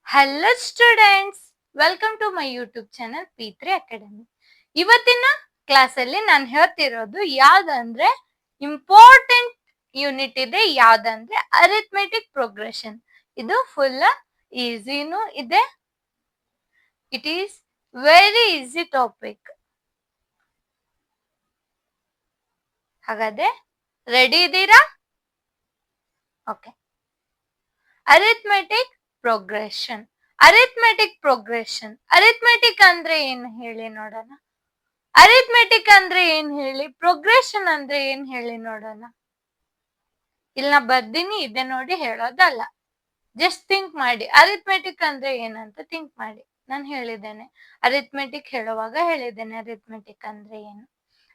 Hello students, welcome to my YouTube channel P3 academy. ಇವತ್ತಿನ ಕ್ಲಾಸಲ್ಲಿ ನಾನು ಹೇಳ್ತಿರೋದು ಯಾವ್ದಂದ್ರೆ ಇಂಪಾರ್ಟೆಂಟ್ ಯೂನಿಟ್ ಇದೆ. ಯಾವ್ದಂದ್ರೆ ಅರಿಥ್ಮೆಟಿಕ್ ಪ್ರೋಗ್ರೆಷನ್. ಇದು ಫುಲ್ ಈಸಿನೂ ಇದೆ. It is very easy topic. ಹಾಗಾದ್ರೆ ರೆಡಿ ಇದ್ದೀರಾ? ಓಕೆ. Arithmetic progression. ಅರಿಥ್ಮೆಟಿಕ್ ಅಂದ್ರೆ ಏನ್ ಹೇಳಿ ನೋಡೋಣ. ಅರಿಥ್ಮೆಟಿಕ್ ಅಂದ್ರೆ ಏನ್ ಹೇಳಿ, ಪ್ರೋಗ್ರೆಷನ್ ಅಂದ್ರೆ ಏನ್ ಹೇಳಿ ನೋಡೋಣ. ಇಲ್ಲ ಬರ್ದೀನಿ, ಇದೆ ನೋಡಿ ಹೇಳೋದಲ್ಲ. ಜಸ್ಟ್ ಥಿಂಕ್ ಮಾಡಿ, ಅರಿಥ್ಮೆಟಿಕ್ ಅಂದ್ರೆ ಏನಂತ ಥಿಂಕ್ ಮಾಡಿ. ನಾನು ಹೇಳಿದ್ದೇನೆ, ಅರಿಥ್ಮೆಟಿಕ್ ಹೇಳುವಾಗ ಹೇಳಿದ್ದೇನೆ ಅರಿಥ್ಮೆಟಿಕ್ ಅಂದ್ರೆ ಏನು.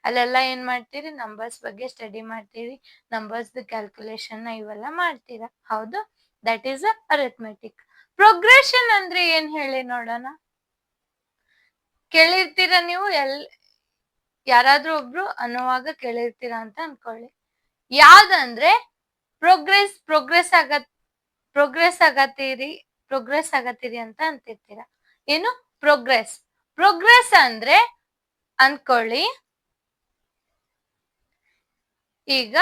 ಅಲ್ಲೆಲ್ಲ ಏನ್ ಮಾಡ್ತೀರಿ, ನಂಬರ್ಸ್ ಬಗ್ಗೆ ಸ್ಟಡಿ ಮಾಡ್ತೀರಿ, ನಂಬರ್ಸ್ ಕ್ಯಾಲ್ಕುಲೇಷನ್ ಇವೆಲ್ಲ ಮಾಡ್ತೀರಾ. ಹೌದು, ದಟ್ ಈಸ್ ಅರಿಥ್ಮೆಟಿಕ್. ಪ್ರೋಗ್ರೆಷನ್ ಅಂದ್ರೆ ಏನ್ ಹೇಳಿ ನೋಡೋಣ. ಕೇಳಿರ್ತೀರ ನೀವು, ಯಾರಾದ್ರೂ ಒಬ್ರು ಅನ್ನುವಾಗ ಕೇಳಿರ್ತೀರಾ ಅಂತ ಅನ್ಕೊಳ್ಳಿ. ಯಾವ್ದಂದ್ರೆ ಪ್ರೋಗ್ರೆಸ್ ಆಗತ್ತೀರಿ ಅಂತ ಅಂತಿರ್ತೀರ. ಏನು ಪ್ರೋಗ್ರೆಸ್ ಅಂದ್ರೆ ಅನ್ಕೊಳ್ಳಿ, ಈಗ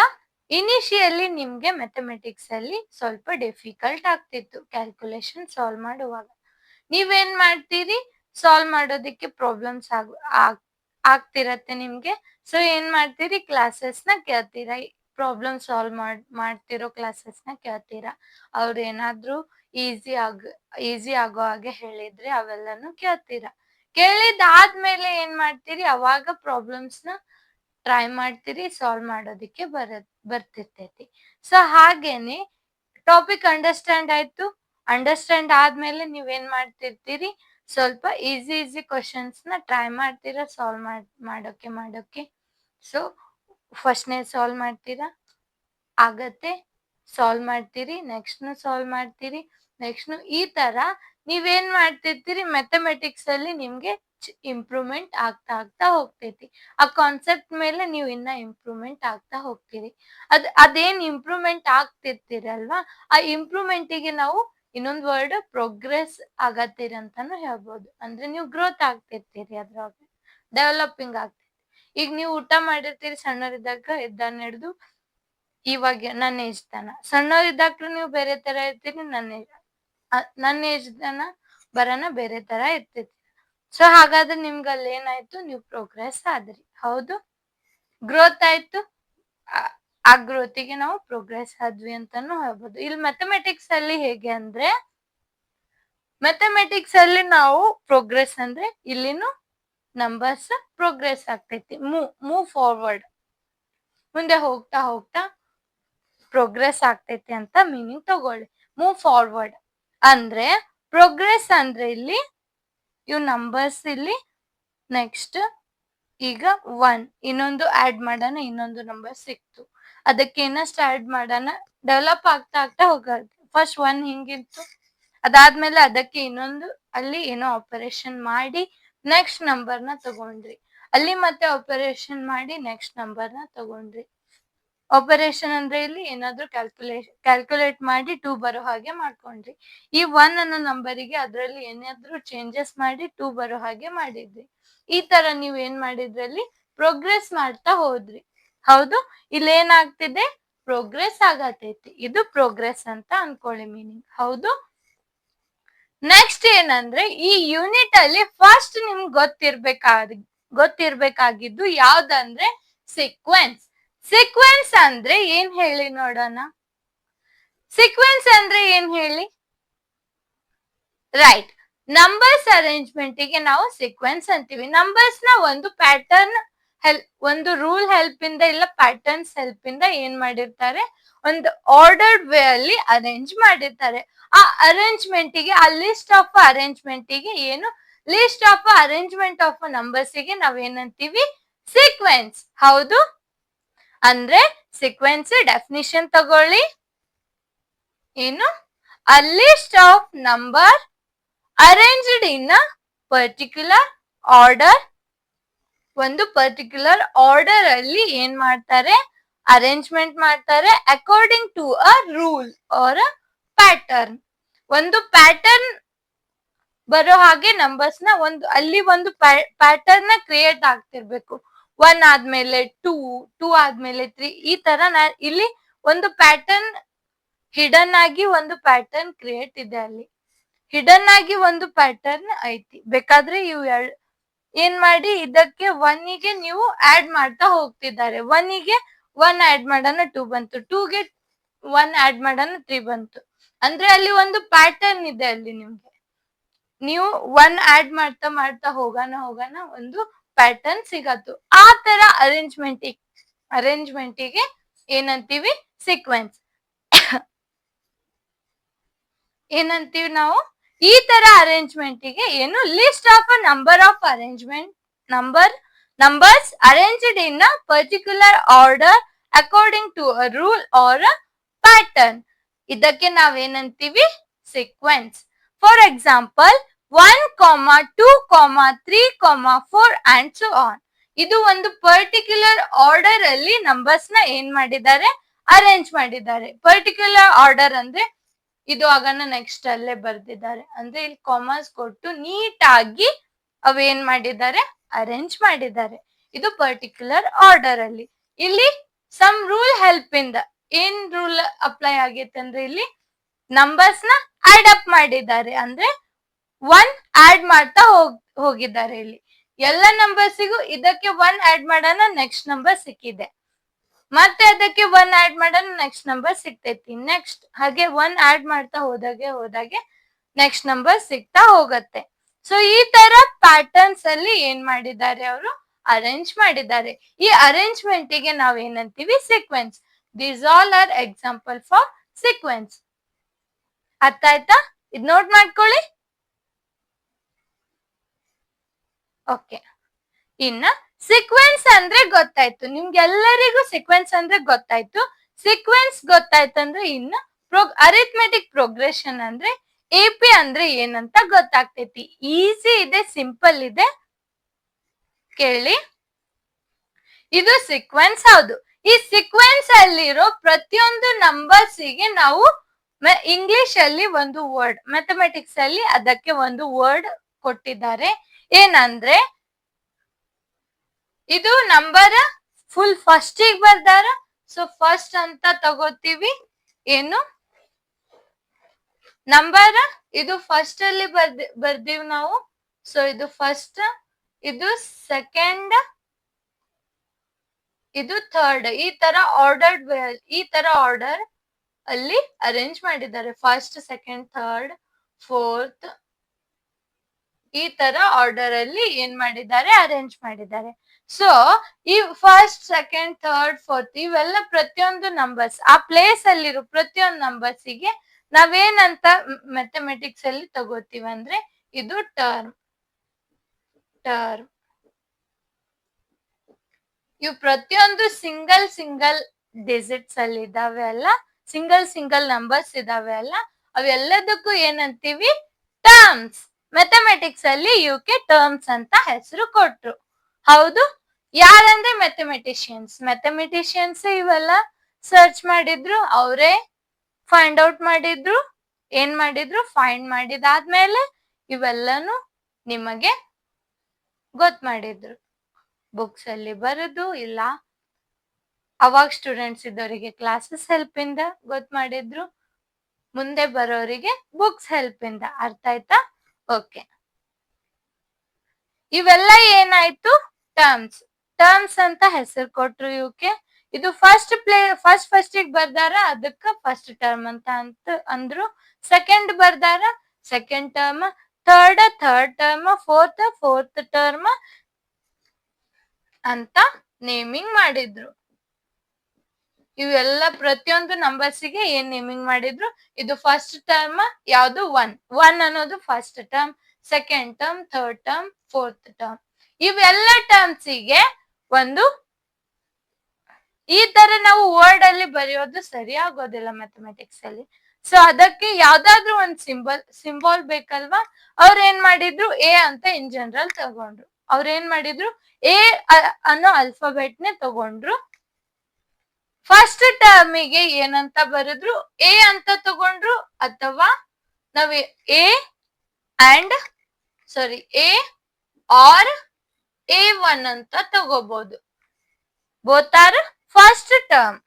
ಇನಿಷಿಯಲಿ ನಿಮ್ಗೆ ಮ್ಯಾಥಮೆಟಿಕ್ಸ್ ಅಲ್ಲಿ ಸ್ವಲ್ಪ ಡಿಫಿಕಲ್ಟ್ ಆಗ್ತಿತ್ತು ಕ್ಯಾಲ್ಕುಲೇಷನ್ ಸಾಲ್ವ್ ಮಾಡುವಾಗ. ನೀವೇನ್ ಮಾಡ್ತೀರಿ, ಸಾಲ್ವ್ ಮಾಡೋದಕ್ಕೆ ಪ್ರಾಬ್ಲಮ್ಸ್ ಆಗ್ತಿರತ್ತೆ ನಿಮ್ಗೆ. ಸೊ ಏನ್ ಮಾಡ್ತೀರಿ, ಕ್ಲಾಸಸ್ ನ ಕೇಳ್ತೀರಾ, ಪ್ರಾಬ್ಲಮ್ ಸಾಲ್ವ್ ಮಾಡ್ತಿರೋ ಕ್ಲಾಸಸ್ ನ ಕೇಳ್ತೀರಾ. ಅವ್ರು ಏನಾದ್ರೂ ಈಸಿ ಆಗೋ ಹಾಗೆ ಹೇಳಿದ್ರೆ ಅವೆಲ್ಲನು ಕೇಳ್ತೀರಾ. ಕೇಳಿದಾದ್ಮೇಲೆ ಏನ್ ಮಾಡ್ತೀರಿ, ಅವಾಗ ಪ್ರಾಬ್ಲಮ್ಸ್ ನ ಟ್ರೈ ಮಾಡ್ತೀರಿ, ಸಾಲ್ವ್ ಮಾಡೋದಿಕ್ಕೆ ಬರ್ತಿರ್ತೈತಿ. ಸೊ ಹಾಗೇನೆ ಟಾಪಿಕ್ ಅಂಡರ್ಸ್ಟ್ಯಾಂಡ್ ಆಯ್ತು. ಅಂಡರ್ಸ್ಟ್ಯಾಂಡ್ ಆದ್ಮೇಲೆ ನೀವೇನ್ ಮಾಡ್ತಿರ್ತೀರಿ, ಸ್ವಲ್ಪ ಈಸಿ ಕ್ವಶನ್ಸ್ ನ ಟ್ರೈ ಮಾಡ್ತೀರಾ ಸಾಲ್ವ್ ಮಾಡೋಕೆ. ಸೊ ಫಸ್ಟ್ನೇ ಸಾಲ್ವ್ ಮಾಡ್ತೀರಾ, ಆಗತ್ತೆ, ಸಾಲ್ವ್ ಮಾಡ್ತೀರಿ, ನೆಕ್ಸ್ಟ್ ಸಾಲ್ವ್ ಮಾಡ್ತೀರಿ, ನೆಕ್ಸ್ಟ್ ಈ ತರ ನೀವೇನ್ ಮಾಡ್ತಿರ್ತೀರಿ. ಮ್ಯಾಥಮೆಟಿಕ್ಸ್ ಅಲ್ಲಿ ನಿಮ್ಗೆ ಇಂಪ್ರೂವ್ಮೆಂಟ್ ಆಗ್ತಾ ಹೋಗ್ತೈತಿ. ಆ ಕಾನ್ಸೆಪ್ಟ್ ಮೇಲೆ ನೀವು ಇನ್ನ ಇಂಪ್ರೂವ್ಮೆಂಟ್ ಆಗ್ತಾ ಹೋಗ್ತೀರಿ. ಅದೇನ್ ಇಂಪ್ರೂವ್ಮೆಂಟ್ ಆಗ್ತಿರ್ತೀರಲ್ವಾ, ಆ ಇಂಪ್ರೂವ್ಮೆಂಟಿಗೆ ನಾವು ಇನ್ನೊಂದು ವರ್ಡ್ ಪ್ರೋಗ್ರೆಸ್ ಆಗತ್ತೀರಿ ಅಂತಾನು ಹೇಳ್ಬೋದು. ಅಂದ್ರೆ ನೀವು ಗ್ರೋತ್ ಆಗ್ತಿರ್ತೀರಿ, ಅದ್ರೊಳಗೆ ಡೆವಲಪಿಂಗ್ ಆಗ್ತೈತಿ. ಈಗ ನೀವು ಊಟ ಮಾಡಿರ್ತೀರಿ ಸಣ್ಣರಿದ್ದಾಗ, ಎದ್ದಾನ ಹಿಡ್ದು ಇವಾಗ ನನ್ನ ಏಜ್ ತನ. ಸಣ್ಣವರಿದ್ದಾಗ್ಲೂ ನೀವು ಬೇರೆ ತರ ಇರ್ತೀರಿ, ನನ್ನ ಏಜ್ ತನ ಬರೋಣ ಬೇರೆ ತರ ಇರ್ತಿರ್ತೀರಿ. ಸೊ ಹಾಗಾದ್ರೆ ನಿಮ್ಗಲ್ಲಿ ಏನಾಯ್ತು, ನೀವು ಪ್ರೋಗ್ರೆಸ್ ಆದ್ರಿ. ಹೌದು, ಗ್ರೋತ್ ಆಯ್ತು. ಆ ಗ್ರೋತಿಗೆ ನಾವು ಪ್ರೋಗ್ರೆಸ್ ಆದ್ವಿ ಅಂತಾನು ಹೇಳ್ಬೋದು. ಇಲ್ಲಿ ಮ್ಯಾಥಮೆಟಿಕ್ಸ್ ಅಲ್ಲಿ ಹೇಗೆ ಅಂದ್ರೆ, ಮ್ಯಾಥಮೆಟಿಕ್ಸ್ ಅಲ್ಲಿ ನಾವು ಪ್ರೋಗ್ರೆಸ್ ಅಂದ್ರೆ ಇಲ್ಲಿನು ನಂಬರ್ಸ್ ಪ್ರೋಗ್ರೆಸ್ ಆಗ್ತೈತಿ. ಮೂವ್ ಫಾರ್ವರ್ಡ್, ಮುಂದೆ ಹೋಗ್ತಾ ಪ್ರೋಗ್ರೆಸ್ ಆಗ್ತೈತಿ ಅಂತ ಮೀನಿಂಗ್ ತಗೊಳ್ಳಿ. ಮೂವ್ ಫಾರ್ವರ್ಡ್ ಅಂದ್ರೆ ಪ್ರೋಗ್ರೆಸ್ ಅಂದ್ರೆ ಇಲ್ಲಿ ಇವ್ ನಂಬರ್ಸ್ ಇಲ್ಲಿ ನೆಕ್ಸ್ಟ್ ಈಗ 1 ಇನ್ನೊಂದು ಆಡ್ ಮಾಡೋಣ, ಇನ್ನೊಂದು ನಂಬರ್ ಸಿಕ್ತು, ಅದಕ್ಕೆ ಇನ್ನಷ್ಟು ಆಡ್ ಮಾಡೋಣ, ಡೆವಲಪ್ ಆಗ್ತಾ ಹೋಗೋದು. ಫಸ್ಟ್ 1 ಹಿಂಗಿತ್ತು, ಅದಾದ್ಮೇಲೆ ಅದಕ್ಕೆ ಇನ್ನೊಂದು ಅಲ್ಲಿ ಏನೋ ಆಪರೇಷನ್ ಮಾಡಿ ನೆಕ್ಸ್ಟ್ ನಂಬರ್ನ ತಗೊಂಡ್ರಿ, ಅಲ್ಲಿ ಮತ್ತೆ ಆಪರೇಷನ್ ಮಾಡಿ ನೆಕ್ಸ್ಟ್ ನಂಬರ್ನ ತಗೊಂಡ್ರಿ. ಆಪರೇಷನ್ ಅಂದ್ರೆ ಇಲ್ಲಿ ಏನಾದ್ರೂ ಕ್ಯಾಲ್ಕುಲೇಟ್ ಮಾಡಿ 2 ಬರೋ ಹಾಗೆ ಮಾಡ್ಕೊಂಡ್ರಿ. ಈ 1 ಅನ್ನೋ ನಂಬರಿಗೆ ಅದ್ರಲ್ಲಿ ಏನಾದ್ರೂ ಚೇಂಜಸ್ ಮಾಡಿ 2 ಬರೋ ಹಾಗೆ ಮಾಡಿದ್ರಿ. ಈ ತರ ನೀವ್ ಏನ್ ಮಾಡಿದ್ರಲ್ಲಿ ಪ್ರೋಗ್ರೆಸ್ ಮಾಡ್ತಾ ಹೋದ್ರಿ. ಹೌದು, ಇಲ್ಲೇನಾಗ್ತಿದೆ, ಪ್ರೋಗ್ರೆಸ್ ಆಗತೈತಿ. ಇದು ಪ್ರೋಗ್ರೆಸ್ ಅಂತ ಅನ್ಕೊಳ್ಳಿ ಮೀನಿಂಗ್. ಹೌದು, ನೆಕ್ಸ್ಟ್ ಏನಂದ್ರೆ ಈ ಯೂನಿಟ್ ಅಲ್ಲಿ ಫಸ್ಟ್ ನಿಮ್ಗೆ ಗೊತ್ತಿರ್ಬೇಕಾಗಿದ್ದು ಯಾವ್ದಂದ್ರೆ ಸೀಕ್ವೆನ್ಸ್ ಅಂದ್ರೆ ಏನ್ ಹೇಳಿ ನೋಡೋಣ. ಸೀಕ್ವೆನ್ಸ್ ಅಂದ್ರೆ ಏನ್ ಹೇಳಿ, ರೈಟ್, ನಂಬರ್ಸ್ ಅರೇಂಜ್ಮೆಂಟ್ ಗೆ ನಾವು ಸೀಕ್ವೆನ್ಸ್ ಅಂತೀವಿ. ನಂಬರ್ಸ್ ನ ಒಂದು ಪ್ಯಾಟರ್ನ್ ಒಂದು ರೂಲ್ ಹೆಲ್ಪ್ ಇಂದ ಇಲ್ಲ ಪ್ಯಾಟರ್ನ್ಸ್ ಹೆಲ್ಪ್ ಇಂದ ಏನ್ ಮಾಡಿರ್ತಾರೆ, ಒಂದು ಆರ್ಡರ್ಡ್ ವೇ ಅಲ್ಲಿ ಅರೇಂಜ್ ಮಾಡಿರ್ತಾರೆ. ಆ ಅರೇಂಜ್ಮೆಂಟ್ ಗೆ, ಆ ಲಿಸ್ಟ್ ಆಫ್ ಅರೇಂಜ್ಮೆಂಟ್ ಗೆ ಏನು, list of arrangement of numbers ಗೆ ನಾವೇನಂತೀವಿ, ಸೀಕ್ವೆನ್ಸ್. ಹೌದು, ಅಂದ್ರೆ ಸೀಕ್ವೆನ್ಸ್ ಡೆಫಿನಿಷನ್ ತಗೊಳ್ಳಿ. ಏನು, a list of number arranged in a particular order. ಒಂದು ಪರ್ಟಿಕ್ಯುಲರ್ ಆರ್ಡರ್ ಅಲ್ಲಿ ಏನ್ ಮಾಡ್ತಾರೆ, ಅರೇಂಜ್ಮೆಂಟ್ ಮಾಡ್ತಾರೆ according to a rule or a pattern. ಒಂದು ಪ್ಯಾಟರ್ನ್ ಬರೋ ಹಾಗೆ ನಂಬರ್ಸ್ ನ ಅಲ್ಲಿ ಒಂದು ಪ್ಯಾಟರ್ನ್ ಕ್ರಿಯೇಟ್ ಆಗ್ತಿರ್ಬೇಕು. 1 ಆದ್ಮೇಲೆ 2, 2 ಆದ್ಮೇಲೆ 3, ಈ ತರ ಇಲ್ಲಿ ಒಂದು ಪ್ಯಾಟರ್ನ್ ಹಿಡನ್ ಆಗಿ ಒಂದು ಪ್ಯಾಟರ್ನ್ ಕ್ರಿಯೇಟ್ ಇದೆ. ಅಲ್ಲಿ ಹಿಡನ್ ಆಗಿ ಒಂದು ಪ್ಯಾಟರ್ನ್ ಐತಿ. ಬೇಕಾದ್ರೆ ಇವು ಏನ್ ಮಾಡಿ ಇದಕ್ಕೆ 1 ಗೆ ನೀವು ಆಡ್ ಮಾಡ್ತಾ ಹೋಗ್ತಿದ್ದಾರೆ. 1 ಗೆ 1 ಆಡ್ ಮಾಡೋಣ 2 ಬಂತು, 2 ಗೆ 1 ಆಡ್ ಮಾಡೋಣ 3 ಬಂತು. ಅಂದ್ರೆ ಅಲ್ಲಿ ಒಂದು ಪ್ಯಾಟರ್ನ್ ಇದೆ. ಅಲ್ಲಿ ನೀವು 1 ಆಡ್ ಮಾಡ್ತಾ ಮಾಡ್ತಾ ಹೋಗೋಣ ಒಂದು ಪ್ಯಾಟರ್ನ್ ಸಿಗತ್ತು. ಆ ತರ ಅರೇಂಜ್ಮೆಂಟಿಗೆ ಏನಂತೀವಿ? ಸೀಕ್ವೆನ್ಸ್ ಏನಂತೀವಿ ನಾವು? ಈ ತರ ಅರೇಂಜ್ಮೆಂಟಿಗೆ ಏನು? List of a number of numbers arranged in a particular order according to a rule or a pattern. ಇದಕ್ಕೆ ನಾವೇನಂತೀವಿ? Sequence. For example 1, 2, 3, 4 and so on. ಇದು ಒಂದು ಪರ್ಟಿಕ್ಯುಲರ್ ಆರ್ಡರ್ ಅಲ್ಲಿ ನಂಬರ್ಸ್ ನ ಏನ್ ಮಾಡಿದ್ದಾರೆ? ಅರೇಂಜ್ ಮಾಡಿದ್ದಾರೆ. ಪರ್ಟಿಕ್ಯುಲರ್ ಆರ್ಡರ್ ಅಂದ್ರೆ ಇದು ಆಗನ ನೆಕ್ಸ್ಟ್ ಅಲ್ಲೇ ಬರ್ದಿದ್ದಾರೆ. ಅಂದ್ರೆ ಇಲ್ಲಿ ಕಾಮರ್ಸ್ ಕೊಟ್ಟು ನೀಟ್ ಆಗಿ ಅವೇನ್ ಮಾಡಿದ್ದಾರೆ? ಅರೇಂಜ್ ಮಾಡಿದ್ದಾರೆ. ಇದು ಪರ್ಟಿಕ್ಯುಲರ್ ಆರ್ಡರ್ ಅಲ್ಲಿ. ಇಲ್ಲಿ ಸಮ್ ರೂಲ್ ಹೆಲ್ಪ್ ಇಂದ ಏನ್ ರೂಲ್ ಅಪ್ಲೈ ಆಗೈತೆ ಅಂದ್ರೆ ಇಲ್ಲಿ ನಂಬರ್ಸ್ ನ ಆಡ್ ಅಪ್ ಮಾಡಿದ್ದಾರೆ. ಅಂದ್ರೆ 1 ಆಡ್ ಮಾಡ್ತಾ ಹೋಗಿದ್ದಾರೆ. ಇಲ್ಲಿ ಎಲ್ಲ ನಂಬರ್ಸಿಗೂ ಇದಕ್ಕೆ 1 ಆಡ್ ಮಾಡೋಣ, ನೆಕ್ಸ್ಟ್ ನಂಬರ್ ಸಿಕ್ಕಿದೆ. ಮತ್ತೆ ಅದಕ್ಕೆ 1 ಆಡ್ ಮಾಡೋಣ, ನೆಕ್ಸ್ಟ್ ನಂಬರ್ ಸಿಗ್ತೈತಿ. ನೆಕ್ಸ್ಟ್ ಹಾಗೆ 1 ಆಡ್ ಮಾಡ್ತಾ ಹೋದಾಗೆ ನೆಕ್ಸ್ಟ್ ನಂಬರ್ ಸಿಗ್ತಾ ಹೋಗತ್ತೆ. ಸೊ ಈ ತರ ಪ್ಯಾಟರ್ನ್ಸ್ ಅಲ್ಲಿ ಏನ್ ಮಾಡಿದ್ದಾರೆ? ಅವರು ಅರೇಂಜ್ ಮಾಡಿದ್ದಾರೆ. ಈ ಅರೇಂಜ್ಮೆಂಟ್ ಗೆ ನಾವ್ ಏನಂತೀವಿ? Sequence. These all are example for sequence. ಅರ್ಥ ಆಯ್ತಾ? ಇದ್ ನೋಟ್ ಮಾಡ್ಕೊಳ್ಳಿ. ಓಕೆ, ಇನ್ನ ಸೀಕ್ವೆನ್ಸ್ ಅಂದ್ರೆ ಗೊತ್ತಾಯ್ತು. ನಿಮ್ಗೆಲ್ಲರಿಗೂ ಸೀಕ್ವೆನ್ಸ್ ಅಂದ್ರೆ ಗೊತ್ತಾಯ್ತು. ಸೀಕ್ವೆನ್ಸ್ ಗೊತ್ತಾಯ್ತಂದ್ರೆ ಇನ್ನ ಅರಿಥ್ಮೆಟಿಕ್ ಪ್ರೋಗ್ರೆಷನ್ ಅಂದ್ರೆ AP ಅಂದ್ರೆ ಏನಂತ ಗೊತ್ತಾಗ್ತೈತಿ. ಈಸಿ ಇದೆ, ಸಿಂಪಲ್ ಇದೆ. ಕೇಳಿ, ಇದು ಸೀಕ್ವೆನ್ಸ್. ಹೌದು, ಈ ಸೀಕ್ವೆನ್ಸ್ ಅಲ್ಲಿರೋ ಪ್ರತಿಯೊಂದು ನಂಬರ್ಸಿಗೆ ನಾವು ಇಂಗ್ಲಿಷ್ ಅಲ್ಲಿ ಒಂದು ವರ್ಡ್, ಮ್ಯಾಥಮೆಟಿಕ್ಸ್ ಅಲ್ಲಿ ಅದಕ್ಕೆ ಒಂದು ವರ್ಡ್ ಕೊಟ್ಟಿದ್ದಾರೆ. ಏನಂದ್ರೆ ಇದು ನಂಬರ್ ಫುಲ್ ಫಸ್ಟ್ ಗೆ ಬರ್ದಾರ. ಸೊ ಫಸ್ಟ್ ಅಂತ ತಗೋತೀವಿ. ಏನು ನಂಬರ್ ಇದು ಫಸ್ಟ್ ಅಲ್ಲಿ ಬರ್ದೀವಿ ನಾವು. ಸೊ ಇದು ಫಸ್ಟ್, ಇದು ಸೆಕೆಂಡ್, ಇದು ಥರ್ಡ್. ಈ ತರ ಆರ್ಡರ್ ಅಲ್ಲಿ ಅರೇಂಜ್ ಮಾಡಿದ್ದಾರೆ. ಫಸ್ಟ್, ಸೆಕೆಂಡ್, ಥರ್ಡ್, ಫೋರ್ತ್, ಈ ತರ ಆರ್ಡರ್ ಅಲ್ಲಿ ಏನ್ ಮಾಡಿದ್ದಾರೆ? ಅರೇಂಜ್ ಮಾಡಿದ್ದಾರೆ. ಸೊ ಈ ಫಸ್ಟ್, ಸೆಕೆಂಡ್, ಥರ್ಡ್, ಫೋರ್ತ್ ಇವೆಲ್ಲ ಪ್ರತಿಯೊಂದು ನಂಬರ್ಸ್, ಆ ಪ್ಲೇಸ್ ಅಲ್ಲಿರೋ ಪ್ರತಿಯೊಂದು ನಂಬರ್ಸಿಗೆ ನಾವೇನಂತ ಮ್ಯಾಥಮೆಟಿಕ್ಸ್ ಅಲ್ಲಿ ತಗೋತೀವಿ ಅಂದ್ರೆ ಇದು ಟರ್ಮ್. ಇವು ಪ್ರತಿಯೊಂದು ಸಿಂಗಲ್ ಡಿಜಿಟ್ಸ್ ಅಲ್ಲಿ ಇದಾವೆ ಅಲ್ಲ, ಸಿಂಗಲ್ ನಂಬರ್ಸ್ ಇದಾವೆ ಅಲ್ಲ, ಅವೆಲ್ಲದಕ್ಕೂ ಏನಂತೀವಿ? ಟರ್ಮ್ಸ್. ಮ್ಯಾಥಮೆಟಿಕ್ಸ್ ಅಲ್ಲಿ ಇವಕ್ಕೆ ಟರ್ಮ್ಸ್ ಅಂತ ಹೆಸರು ಕೊಟ್ರು. ಹೌದು, ಯಾರಂದ್ರೆ ಮ್ಯಾಥಮೆಟಿಷಿಯನ್ಸ್ ಇವೆಲ್ಲ ಸರ್ಚ್ ಮಾಡಿದ್ರು, ಅವರೇ ಫೈಂಡ್ ಔಟ್ ಮಾಡಿದ್ರು. ಏನ್ ಮಾಡಿದ್ರು? ಫೈಂಡ್ ಮಾಡಿದಾದ್ಮೇಲೆ ಇವೆಲ್ಲನು ನಿಮಗೆ ಗೊತ್ತು ಮಾಡಿದ್ರು. ಬುಕ್ಸ್ ಅಲ್ಲಿ ಬರುದು ಇಲ್ಲ, ಅವಾಗ ಸ್ಟೂಡೆಂಟ್ಸ್ ಇದ್ದವರಿಗೆ ಕ್ಲಾಸಸ್ ಹೆಲ್ಪ್ ಇಂದ ಗೊತ್ತು ಮಾಡಿದ್ರು, ಮುಂದೆ ಬರೋರಿಗೆ ಬುಕ್ಸ್ ಹೆಲ್ಪ್ ಇಂದ. ಅರ್ಥ ಆಯ್ತಾ? ಓಕೆ, ಇವೆಲ್ಲ ಏನಾಯ್ತು? ಟರ್ಮ್ಸ್ ಅಂತ ಹೆಸರು ಕೊಟ್ರು ಇವಕ್ಕೆ. ಇದು ಫಸ್ಟ್ ಗೆ ಬರ್ದಾರ, ಅದಕ್ಕ ಫಸ್ಟ್ ಟರ್ಮ್ ಅಂತ ಅಂದ್ರು. ಸೆಕೆಂಡ್ ಬರ್ದಾರ, second term. Third term. Fourth term ಅಂತ ನೇಮಿಂಗ್ ಮಾಡಿದ್ರು. ಇವೆಲ್ಲ ಪ್ರತಿಯೊಂದು ನಂಬರ್ಸಿಗೆ ಏನ್ ನೇಮಿಂಗ್ ಮಾಡಿದ್ರು? ಇದು ಫಸ್ಟ್ ಟರ್ಮ್ ಯಾವುದು? 1 ಅನ್ನೋದು first term, second term, third term, fourth term. ಇವೆಲ್ಲ ಟರ್ಮ್ಸಿಗೆ ಒಂದು ಈ ತರ ನಾವು ವರ್ಡ್ ಅಲ್ಲಿ ಬರೆಯೋದು ಸರಿ ಆಗೋದಿಲ್ಲ ಮ್ಯಾಥಮೆಟಿಕ್ಸ್ ಅಲ್ಲಿ. ಸೊ ಅದಕ್ಕೆ ಯಾವ್ದಾದ್ರು ಒಂದು ಸಿಂಬಲ್ ಬೇಕಲ್ವಾ? ಅವ್ರ ಏನ್ ಮಾಡಿದ್ರು? ಎ ಅಂತ ಇನ್ ಜನರಲ್ ತಗೊಂಡ್ರು. ಅವ್ರ ಏನ್ ಮಾಡಿದ್ರು? ಎ ಅನ್ನೋ ಅಲ್ಫಾಬೆಟ್ ನೇ ತಗೊಂಡ್ರು. ಫಸ್ಟ್ ಟರ್ಮಿಗೆ ಏನಂತ ಬರೆದ್ರು? ಎ ಅಂತ ತಗೊಂಡ್ರು, ಅಥವಾ ನಾವ್ a and sorry a or A1 ಅಂತ ತಗೋಬಹುದು. Both are first term.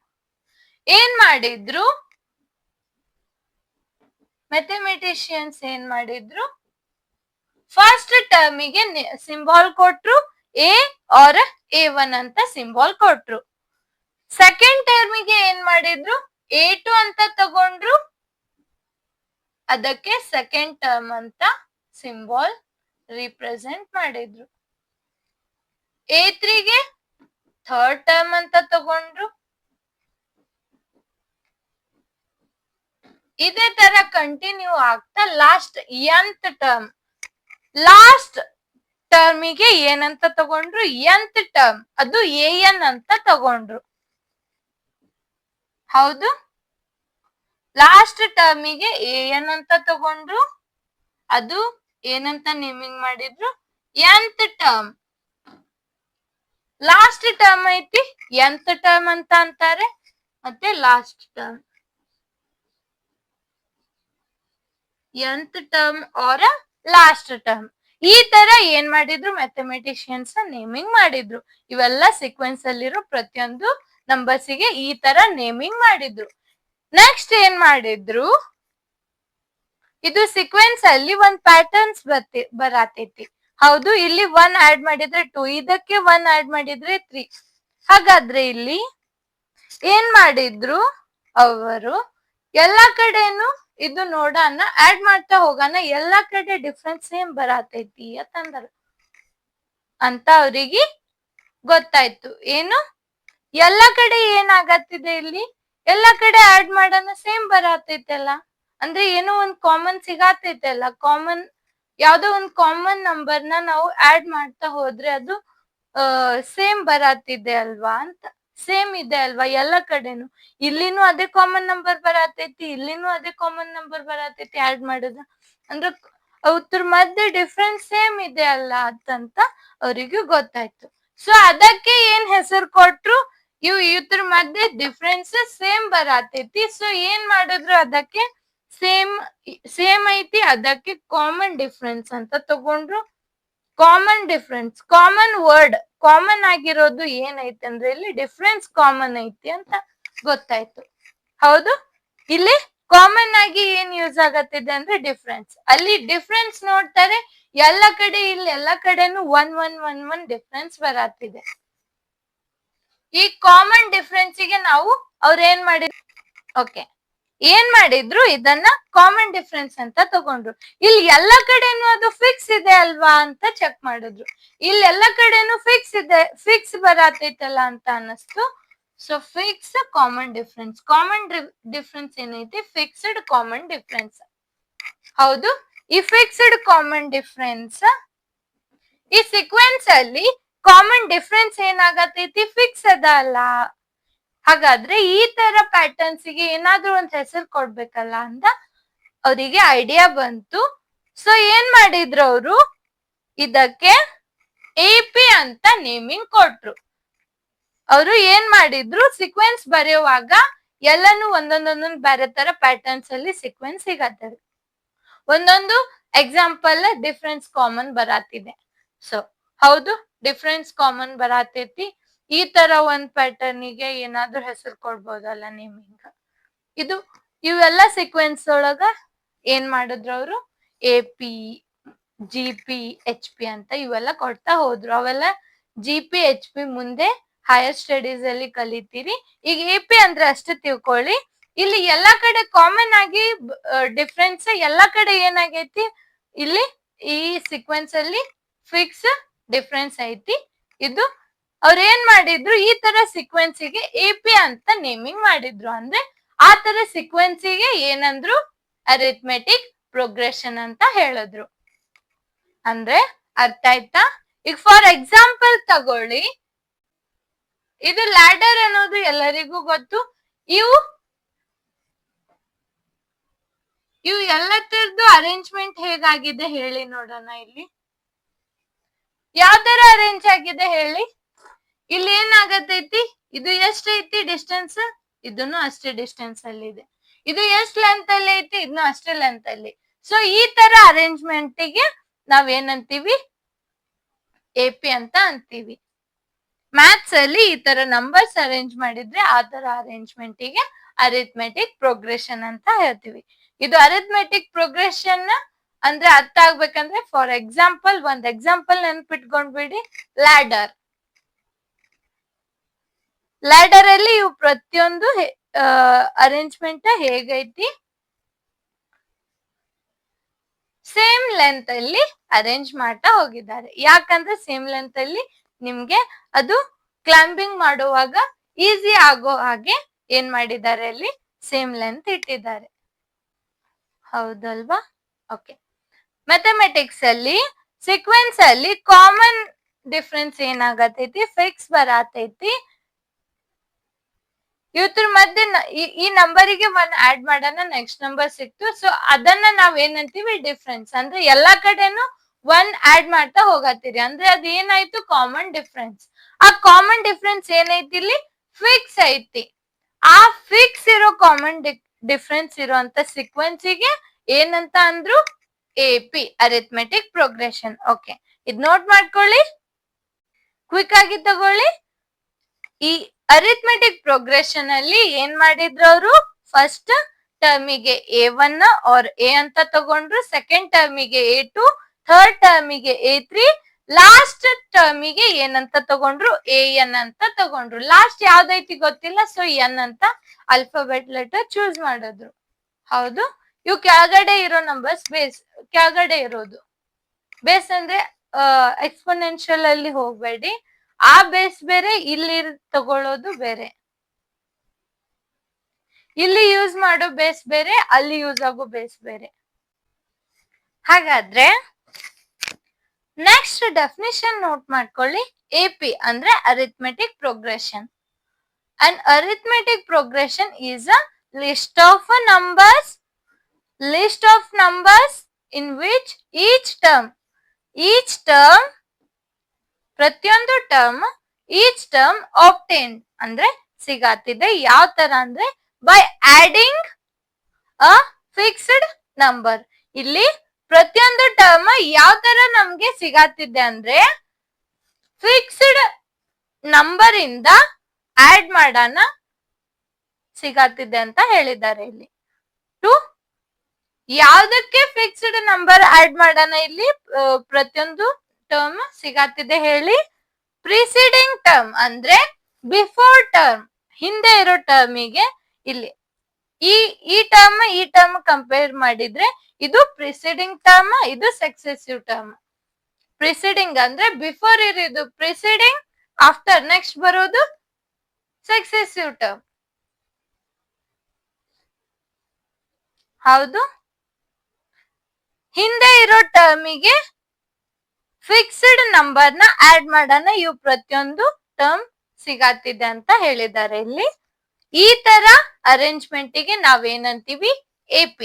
ಏನ್ ಮಾಡಿದ್ರು ಮ್ಯಾಥಮೆಟಿಷಿಯನ್ಸ್ ಏನ್ ಮಾಡಿದ್ರು, ಫಸ್ಟ್ ಟರ್ಮಿಗೆ ಸಿಂಬಾಲ್ ಕೊಟ್ರು, ಎ ಆರ್ A1 ಅಂತ ಸಿಂಬಾಲ್ ಕೊಟ್ರು. ಸೆಕೆಂಡ್ ಟರ್ಮಿಗೆ ಏನ್ ಮಾಡಿದ್ರು, A2 ಅಂತ ತಗೊಂಡ್ರು, ಅದಕ್ಕೆ ಸೆಕೆಂಡ್ ಟರ್ಮ್ ಅಂತ ಸಿಂಬಾಲ್ ರಿಪ್ರೆಸೆಂಟ್ ಮಾಡಿದ್ರು. A3ಗೆ ಥರ್ಡ್ ಟರ್ಮ್ ಅಂತ ತಗೊಂಡ್ರು. ಇದೇ ತರ ಕಂಟಿನ್ಯೂ ಆಗ್ತಾ ಲಾಸ್ಟ್ nth ಟರ್ಮ್, ಲಾಸ್ಟ್ ಟರ್ಮಿಗೆ ಏನಂತ ತಗೊಂಡ್ರು, nth ಟರ್ಮ್, ಅದು an ಅಂತ ತಗೊಂಡ್ರು. ಹೌದು, ಲಾಸ್ಟ್ ಟರ್ಮಿಗೆ an ಅಂತ ತಗೊಂಡ್ರು, ಅದು ಏನಂತ ನೇಮಿಂಗ್ ಮಾಡಿದ್ರು, nth ಟರ್ಮ್. ಲಾಸ್ಟ್ ಟರ್ಮ್ ಐತಿ nth ಟರ್ಮ್ ಅಂತ ಅಂತಾರೆ, ಮತ್ತೆ last term nth term or last term. ಈ ತರ ಏನ್ ಮಾಡಿದ್ರು ಮ್ಯಾಥಮೆಟಿಷಿಯನ್ಸ್ ನೇಮಿಂಗ್ ಮಾಡಿದ್ರು. ಇವೆಲ್ಲ ಸೀಕ್ವೆನ್ಸ್ ಅಲ್ಲಿರೋ ಪ್ರತಿಯೊಂದು ನಂಬರ್ಸ್ ಗೆ ಈ ತರ ನೇಮಿಂಗ್ ಮಾಡಿದ್ರು. ನೆಕ್ಸ್ಟ್ ಏನ್ ಮಾಡಿದ್ರು, ಇದು ಸೀಕ್ವೆನ್ಸ್ ಅಲ್ಲಿ ಒಂದ್ ಪ್ಯಾಟರ್ನ್ಸ್ ಬರತೈತಿ. ಹೌದು, ಇಲ್ಲಿ 1 ಆಡ್ ಮಾಡಿದ್ರೆ 2, ಇದಕ್ಕೆ 1 ಆಡ್ ಮಾಡಿದ್ರೆ 3. ಹಾಗಾದ್ರೆ ಇಲ್ಲಿ ಏನ್ ಮಾಡಿದ್ರು ಅವರು, ಎಲ್ಲಾ ಕಡೆನು ಇದು ನೋಡೋಣ, ಆಡ್ ಮಾಡ್ತಾ ಹೋಗೋಣ, ಎಲ್ಲಾ ಕಡೆ ಡಿಫ್ರೆನ್ಸ್ ಸೇಮ್ ಬರತೈತಿ ಅಂತ ಅವ್ರಿಗೆ ಗೊತ್ತಾಯ್ತು. ಏನು, ಎಲ್ಲಾ ಕಡೆ ಏನಾಗತ್ತಿದೆ ಇಲ್ಲಿ, ಎಲ್ಲಾ ಕಡೆ ಆಡ್ ಮಾಡೋಣ ಸೇಮ್ ಬರತೈತಲ್ಲ, ಅಂದ್ರೆ ಏನೋ ಒಂದ್ ಕಾಮನ್ ಸಿಗತೈತಲ್ಲ, ಕಾಮನ್ ಯಾವ್ದೋ ಒಂದ್ ಕಾಮನ್ ನಂಬರ್ನ ನಾವು ಆಡ್ ಮಾಡ್ತಾ ಹೋದ್ರೆ ಅದು ಸೇಮ್ ಬರತ್ತಿದೆ ಅಲ್ವಾ ಅಂತ. ಸೇಮ್ ಇದೆ ಅಲ್ವಾ ಎಲ್ಲ ಕಡೆನು, ಇಲ್ಲಿನೂ ಅದೇ ಕಾಮನ್ ನಂಬರ್ ಬರತೈತಿ, ಇಲ್ಲಿನೂ ಅದೇ ಕಾಮನ್ ನಂಬರ್ ಬರತೈತಿ ಆಡ್ ಮಾಡುದ ಅಂದ್ರೆ ಅವ್ರ ಮಧ್ಯೆ ಡಿಫ್ರೆನ್ಸ್ ಸೇಮ್ ಇದೆ ಅಲ್ಲ ಅಂತ ಅವ್ರಿಗೂ ಗೊತ್ತಾಯ್ತು. ಸೊ ಅದಕ್ಕೆ ಏನ್ ಹೆಸರು ಕೊಟ್ರು, ಇವ್ರ ಮಧ್ಯೆ ಡಿಫ್ರೆನ್ಸ್ ಸೇಮ್ ಬರತೈತಿ. ಸೊ ಏನ್ ಮಾಡಿದ್ರು, ಅದಕ್ಕೆ ಸೇಮ್ ಐತಿ, ಅದಕ್ಕೆ ಕಾಮನ್ ಡಿಫ್ರೆನ್ಸ್ ಅಂತ ತಗೊಂಡ್ರು. Common difference, common word, common ಆಗಿರೋದು ಏನೈತಿ ಅಂದ್ರೆ ಇಲ್ಲಿ ಡಿಫ್ರೆನ್ಸ್ ಕಾಮನ್ ಐತಿ ಅಂತ ಗೊತ್ತಾಯ್ತು. ಹೌದು, ಇಲ್ಲಿ ಕಾಮನ್ ಆಗಿ ಏನ್ ಯೂಸ್ ಆಗತ್ತಿದೆ ಅಂದ್ರೆ ಡಿಫ್ರೆನ್ಸ್. ಅಲ್ಲಿ ಡಿಫ್ರೆನ್ಸ್ ನೋಡ್ತಾರೆ ಎಲ್ಲ ಕಡೆ, ಇಲ್ಲಿ ಎಲ್ಲ ಕಡೆನು 1 1 1 1 ಡಿಫ್ರೆನ್ಸ್ ಬರತ್ತಿದೆ. ಈ ಕಾಮನ್ ಡಿಫ್ರೆನ್ಸ್ ಗೆ ನಾವು ಅವ್ರ ಏನ್ ಮಾಡಿದ್ರು, ಓಕೆ ಏನ್ ಮಾಡಿದ್ರು, ಇದನ್ನ ಕಾಮನ್ ಡಿಫ್ರೆನ್ಸ್ ಅಂತ ತಗೊಂಡ್ರು. ಇಲ್ಲಿ ಎಲ್ಲ ಕಡೆನು ಅದು ಫಿಕ್ಸ್ ಇದೆ ಅಲ್ವಾ ಅಂತ ಚೆಕ್ ಮಾಡಿದ್ರು. ಇಲ್ಲಿ ಎಲ್ಲ ಕಡೆನು ಫಿಕ್ಸ್ ಇದೆ, ಫಿಕ್ಸ್ ಬರತೈತಲ್ಲ ಅಂತ ಅನ್ನಿಸ್ತು. So fix common difference, common difference ಏನೈತಿ, ಫಿಕ್ಸ್ಡ್ ಕಾಮನ್ ಡಿಫ್ರೆನ್ಸ್. ಹೌದು, ಈ ಫಿಕ್ಸ್ಡ್ ಕಾಮನ್ ಡಿಫ್ರೆನ್ಸ್, ಈ ಸೀಕ್ವೆನ್ಸ್ ಅಲ್ಲಿ ಕಾಮನ್ ಡಿಫ್ರೆನ್ಸ್ ಏನಾಗತೈತಿ, ಫಿಕ್ಸ್ ಅದ ಅಲ್ಲ. ಹಾಗಾದ್ರೆ ಈ ತರ ಪ್ಯಾಟರ್ನ್ಸ್ ಗೆ ಏನಾದ್ರೂ ಒಂದ್ ಹೆಸರು ಕೊಡ್ಬೇಕಲ್ಲ ಅಂತ ಅವರಿಗೆ ಐಡಿಯಾ ಬಂತು. ಸೊ ಏನ್ ಮಾಡಿದ್ರು ಅವರು, ಇದಕ್ಕೆ AP ಅಂತ ನೇಮಿಂಗ್ ಕೊಟ್ರು. ಅವರು ಏನ್ ಮಾಡಿದ್ರು, ಸೀಕ್ವೆನ್ಸ್ ಬರೆಯುವಾಗ ಎಲ್ಲಾನು ಒಂದೊಂದೊಂದೊಂದು ಬೇರೆ ತರ ಪ್ಯಾಟರ್ನ್ಸ್ ಅಲ್ಲಿ ಸೀಕ್ವೆನ್ಸ್ ಸಿಗತ್ತವೆ. ಒಂದೊಂದು ಎಕ್ಸಾಂಪಲ್ ಡಿಫ್ರೆನ್ಸ್ ಕಾಮನ್ ಬರತ್ತಿದೆ. ಸೊ ಹೌದು, ಡಿಫ್ರೆನ್ಸ್ ಕಾಮನ್ ಬರತೈತಿ. ಈ ತರ ಒಂದ್ ಪ್ಯಾಟರ್ನ್ ಗೆ ಏನಾದ್ರೂ ಹೆಸರು ಕೊಡ್ಬೋದಲ್ಲ ನೇಮಿಂಗ್. ಇವೆಲ್ಲ ಸೀಕ್ವೆನ್ಸ್ ಒಳಗ ಏನ್ ಮಾಡಿದ್ರು ಅವರು, AP GP HP ಅಂತ ಇವೆಲ್ಲ ಕೊಡ್ತಾ ಹೋದ್ರು. ಅವೆಲ್ಲ GP HP ಮುಂದೆ ಹೈಯರ್ ಸ್ಟಡೀಸ್ ಅಲ್ಲಿ ಕಲಿತೀರಿ. ಈಗ AP ಅಂದ್ರೆ ಅಷ್ಟೇ ತಿಳ್ಕೊಳ್ಳಿ. ಇಲ್ಲಿ ಎಲ್ಲಾ ಕಡೆ ಕಾಮನ್ ಆಗಿ ಡಿಫ್ರೆನ್ಸ್ ಎಲ್ಲಾ ಕಡೆ ಏನಾಗೈತಿ, ಇಲ್ಲಿ ಈ ಸೀಕ್ವೆನ್ಸ್ ಅಲ್ಲಿ ಫಿಕ್ಸ್ ಡಿಫ್ರೆನ್ಸ್ ಐತಿ. ಇದು ಅವ್ರ ಏನ್ ಮಾಡಿದ್ರು, ಈ ತರ ಸೀಕ್ವೆನ್ಸ್ ಗೆ AP ಅಂತ ನೇಮಿಂಗ್ ಮಾಡಿದ್ರು. ಅಂದ್ರೆ ಆ ತರ ಸೀಕ್ವೆನ್ಸ್ ಗೆ ಏನಂದ್ರು, ಅರಿಥಮೆಟಿಕ್ ಪ್ರೋಗ್ರೆಷನ್ ಅಂತ ಹೇಳಿದ್ರು. ಅಂದ್ರೆ ಅರ್ಥ ಆಯ್ತಾ? ಈಗ ಫಾರ್ ಎಕ್ಸಾಂಪಲ್ ತಗೊಳ್ಳಿ, ಇದು ಲ್ಯಾಡರ್ ಅನ್ನೋದು ಎಲ್ಲರಿಗೂ ಗೊತ್ತು. ಇವು ಎಲ್ಲ ತರದ್ದು ಅರೇಂಜ್ಮೆಂಟ್ ಹೇಗಾಗಿದೆ ಹೇಳಿ ನೋಡೋಣ. ಇಲ್ಲಿ ಯಾವ ತರ ಅರೇಂಜ್ ಆಗಿದೆ ಹೇಳಿ. ಇಲ್ಲಿ ಏನಾಗತೈತಿ, ಇದು ಎಷ್ಟೈತಿ ಡಿಸ್ಟೆನ್ಸ್, ಇದನ್ನು ಅಷ್ಟೇ ಡಿಸ್ಟೆನ್ಸ್ ಅಲ್ಲಿ ಇದೆ. ಇದು ಎಷ್ಟು ಲೆಂತ್ ಅಲ್ಲಿ ಐತಿ, ಇದನ್ನು ಅಷ್ಟೇ ಲೆಂತ್ ಅಲ್ಲಿ. ಸೊ ಈ ತರ ಅರೇಂಜ್ಮೆಂಟ್ ಗೆ ನಾವೇನಂತೀವಿ AP ಅಂತ ಅಂತೀವಿ. ಮ್ಯಾಥ್ಸ್ ಅಲ್ಲಿ ಈ ತರ ನಂಬರ್ಸ್ ಅರೇಂಜ್ ಮಾಡಿದ್ರೆ ಆ ತರ ಅರೇಂಜ್ಮೆಂಟಿಗೆ ಅರಿಥ್ಮೆಟಿಕ್ ಪ್ರೋಗ್ರೆಷನ್ ಅಂತ ಹೇಳ್ತೀವಿ. ಇದು ಅರಿಥ್ಮೆಟಿಕ್ ಪ್ರೋಗ್ರೆಷನ್ ಅಂದ್ರೆ ಅರ್ಥ ಆಗ್ಬೇಕಂದ್ರೆ ಫಾರ್ ಎಕ್ಸಾಂಪಲ್ ಒಂದ್ ಎಕ್ಸಾಂಪಲ್ ನೆನ್ಪಿಟ್ಕೊಂಡ್ಬಿಡಿ. ಲ್ಯಾಡರ್ ಅಲ್ಲಿ ಇವು ಪ್ರತಿಯೊಂದು ಅರೇಂಜ್ಮೆಂಟ್ ಹೇಗೈತಿ, ಸೇಮ್ ಲೆಂತ್ ಅಲ್ಲಿ ಅರೇಂಜ್ ಮಾಡ್ತಾ ಹೋಗಿದ್ದಾರೆ. ಯಾಕಂದ್ರೆ ಸೇಮ್ ಲೆಂತ್ ಅಲ್ಲಿ ನಿಮ್ಗೆ ಅದು ಕ್ಲೈಂಬಿಂಗ್ ಮಾಡುವಾಗ ಈಸಿ ಆಗೋ ಹಾಗೆ ಏನ್ ಮಾಡಿದ್ದಾರೆ, ಅಲ್ಲಿ ಸೇಮ್ ಲೆಂತ್ ಇಟ್ಟಿದ್ದಾರೆ. ಹೌದಲ್ವಾ? ಓಕೆ. ಮ್ಯಾಥಮೆಟಿಕ್ಸ್ ಅಲ್ಲಿ ಸೀಕ್ವೆನ್ಸ್ ಅಲ್ಲಿ ಕಾಮನ್ ಡಿಫ್ರೆನ್ಸ್ ಏನಾಗತೈತಿ, ಫಿಕ್ಸ್ ಬರತೈತಿ. ಇವ್ರ ಮಧ್ಯೆ ಈ ನಂಬರಿಗೆ ಒನ್ ಆಡ್ ಮಾಡೋಣ, ನೆಕ್ಸ್ಟ್ ನಂಬರ್ ಸಿಕ್ತು. ಸೊ ಅದನ್ನ ನಾವ್ ಏನಂತೀವಿ, ಡಿಫ್ರೆನ್ಸ್. ಅಂದ್ರೆ ಎಲ್ಲಾ ಕಡೆನು ಒನ್ ಆಡ್ ಮಾಡ್ತಾ ಹೋಗತ್ತೀರಿ ಅಂದ್ರೆ ಅದ್ ಏನಾಯ್ತು, ಕಾಮನ್ ಡಿಫ್ರೆನ್ಸ್. ಆ ಕಾಮನ್ ಡಿಫ್ರೆನ್ಸ್ ಏನೈತಿ, ಇಲ್ಲಿ ಫಿಕ್ಸ್ ಐತಿ. ಆ ಫಿಕ್ಸ್ ಇರೋ ಕಾಮನ್ ಡಿಫ್ರೆನ್ಸ್ ಇರುವಂತ ಸೀಕ್ವೆನ್ಸಿಗೆ ಏನಂತ ಅಂದ್ರು, AP, ಅರಿಥ್ಮೆಟಿಕ್ ಪ್ರೋಗ್ರೆಷನ್. ಓಕೆ, ಇದ್ ನೋಟ್ ಮಾಡ್ಕೊಳ್ಳಿ, ಕ್ವಿಕ್ ಆಗಿ ತಗೊಳ್ಳಿ. ಈ ಅರಿಥ್ಮೆಟಿಕ್ ಪ್ರೋಗ್ರೆಷನ್ ಅಲ್ಲಿ ಏನ್ ಮಾಡಿದ್ರು ಅವರು, ಫಸ್ಟ್ ಟರ್ಮಿಗೆ A1 ಆರ್ A ಅಂತ ತಗೊಂಡ್ರು, ಸೆಕೆಂಡ್ ಟರ್ಮಿಗೆ A2, ಥರ್ಡ್ ಟರ್ಮಿಗೆ A3, ಲಾಸ್ಟ್ ಟರ್ಮಿಗೆ ಏನಂತ ತಗೊಂಡ್ರು, AN ಅಂತ ತಗೊಂಡ್ರು. ಲಾಸ್ಟ್ ಯಾವ್ದೈತಿ ಗೊತ್ತಿಲ್ಲ, ಸೊ N ಅಂತ ಅಲ್ಫಾಬೆಟ್ ಲೆಟರ್ ಚೂಸ್ ಮಾಡಿದ್ರು. ಹೌದು, ಇವು ಕೆಳಗಡೆ ಇರೋ ನಂಬರ್ಸ್ ಬೇಸ್, ಕೆಳಗಡೆ ಇರೋದು ಬೇಸ್ ಅಂದ್ರೆ ಎಕ್ಸ್ಪೋನೆನ್ಷಿಯಲ್ ಅಲ್ಲಿ ಹೋಗ್ಬೇಡಿ. ಆ ಬೇಸ್ ಬೇರೆ, ಇಲ್ಲಿ ತಗೊಳ್ಳೋದು ಬೇರೆ. ಇಲ್ಲಿ ಯೂಸ್ ಮಾಡೋ ಬೇಸ್ ಬೇರೆ, ಅಲ್ಲಿ ಯೂಸ್ ಆಗೋ ಬೇಸ್ ಬೇರೆ. ಹಾಗಾದ್ರೆ ನೆಕ್ಸ್ಟ್ ಡೆಫಿನಿಷನ್ ನೋಟ್ ಮಾಡ್ಕೊಳ್ಳಿ. AP ಅಂದ್ರೆ arithmetic progression. An arithmetic progression is a list of numbers in which each term ಪ್ರತಿಯೊಂದು ಟರ್ಮ್ ಈಚ್ ಟರ್ಮ್ obtained ಅಂದ್ರೆ ಸಿಗಾತಿದೆ. ಯಾವ ತರ ಅಂದ್ರೆ by adding a fixed number. ಇಲ್ಲಿ ಪ್ರತಿಯೊಂದು ಟರ್ಮ್ ಯಾವ ತರ ನಮ್ಗೆ ಸಿಗಾತಿದೆ ಅಂದ್ರೆ ಫಿಕ್ಸ್ಡ್ ನಂಬರ್ ಇಂದ ಆಡ್ ಮಾಡೋಣ ಸಿಗಾತಿದೆ ಅಂತ ಹೇಳಿದ್ದಾರೆ. ಇಲ್ಲಿ ಯಾವ್ದಕ್ಕೆ ಫಿಕ್ಸ್ಡ್ ನಂಬರ್ ಆಡ್ ಮಾಡೋಣ, ಇಲ್ಲಿ ಪ್ರತಿಯೊಂದು ಟರ್ಮ್ ಸಿಗಾತಿದೆ ಹೇಳಿ. ಪ್ರಿಸೀಡಿಂಗ್ ಟರ್ಮ್ ಅಂದ್ರೆ ಬಿಫೋರ್ ಟರ್ಮ್, ಹಿಂದೆ ಇರೋ ಟರ್ಮಿಗೆ ಇಲ್ಲಿ ಈ ಟರ್ಮ್ ಕಂಪೇರ್ ಮಾಡಿದ್ರೆ ಇದು ಪ್ರಿಸೀಡಿಂಗ್ ಟರ್ಮ್, ಇದು ಸಕ್ಸೆಸಿವ್ ಟರ್ಮ್. ಪ್ರಿಸೀಡಿಂಗ್ ಅಂದ್ರೆ ಬಿಫೋರ್ ಇರೋದು ಪ್ರಿಸೀಡಿಂಗ್, ಆಫ್ಟರ್ ನೆಕ್ಸ್ಟ್ ಬರೋದು ಸಕ್ಸೆಸಿವ್ ಟರ್ಮ್. ಹೌದು, ಹಿಂದೆ ಇರೋ ಟರ್ಮಿಗೆ ಫಿಕ್ಸ್ಡ್ ನಂಬರ್ ನ ಆಡ್ ಮಾಡೋಣ, ಇವು ಪ್ರತಿಯೊಂದು ಟರ್ಮ್ ಸಿಗಾತಿದೆ ಅಂತ ಹೇಳಿದ್ದಾರೆ ಇಲ್ಲಿ. ಈ ತರ ಅರೇಂಜ್ಮೆಂಟ್ ಗೆ ನಾವೇನಂತೀವಿ, AP.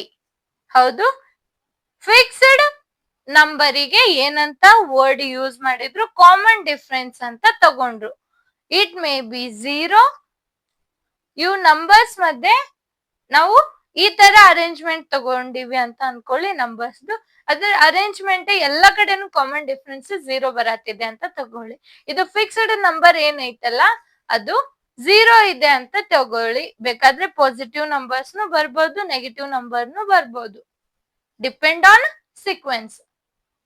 ಹೌದು, ಫಿಕ್ಸ್ಡ್ ನಂಬರಿಗೆ ಏನಂತ ವರ್ಡ್ ಯೂಸ್ ಮಾಡಿದ್ರು, ಕಾಮನ್ ಡಿಫ್ರೆನ್ಸ್ ಅಂತ ತಗೊಂಡ್ರು. It may be 0. ಇವು ನಂಬರ್ಸ್ ಮಧ್ಯೆ ನಾವು ಈ ತರ ಅರೇಂಜ್ಮೆಂಟ್ ತಗೊಂಡಿವಿ ಅಂತ ಅನ್ಕೊಳ್ಳಿ ನಂಬರ್ಸ್. ಅದ್ರ ಅರೇಂಜ್ಮೆಂಟ್ ಎಲ್ಲ ಕಡೆನೂ ಕಾಮನ್ ಡಿಫ್ರೆನ್ಸ್ 0 ಬರತ್ತಿದೆ ಅಂತ ತಗೊಳ್ಳಿ. ಇದು ಫಿಕ್ಸ್ಡ್ ನಂಬರ್ ಏನೈತಲ್ಲ ಅದು 0 ಇದೆ ಅಂತ ತಗೊಳ್ಳಿ. ಬೇಕಾದ್ರೆ ಪಾಸಿಟಿವ್ ನಂಬರ್ಸ್ ಬರ್ಬೋದು, ನೆಗೆಟಿವ್ ನಂಬರ್ನು ಬರ್ಬೋದು. Depend on sequence,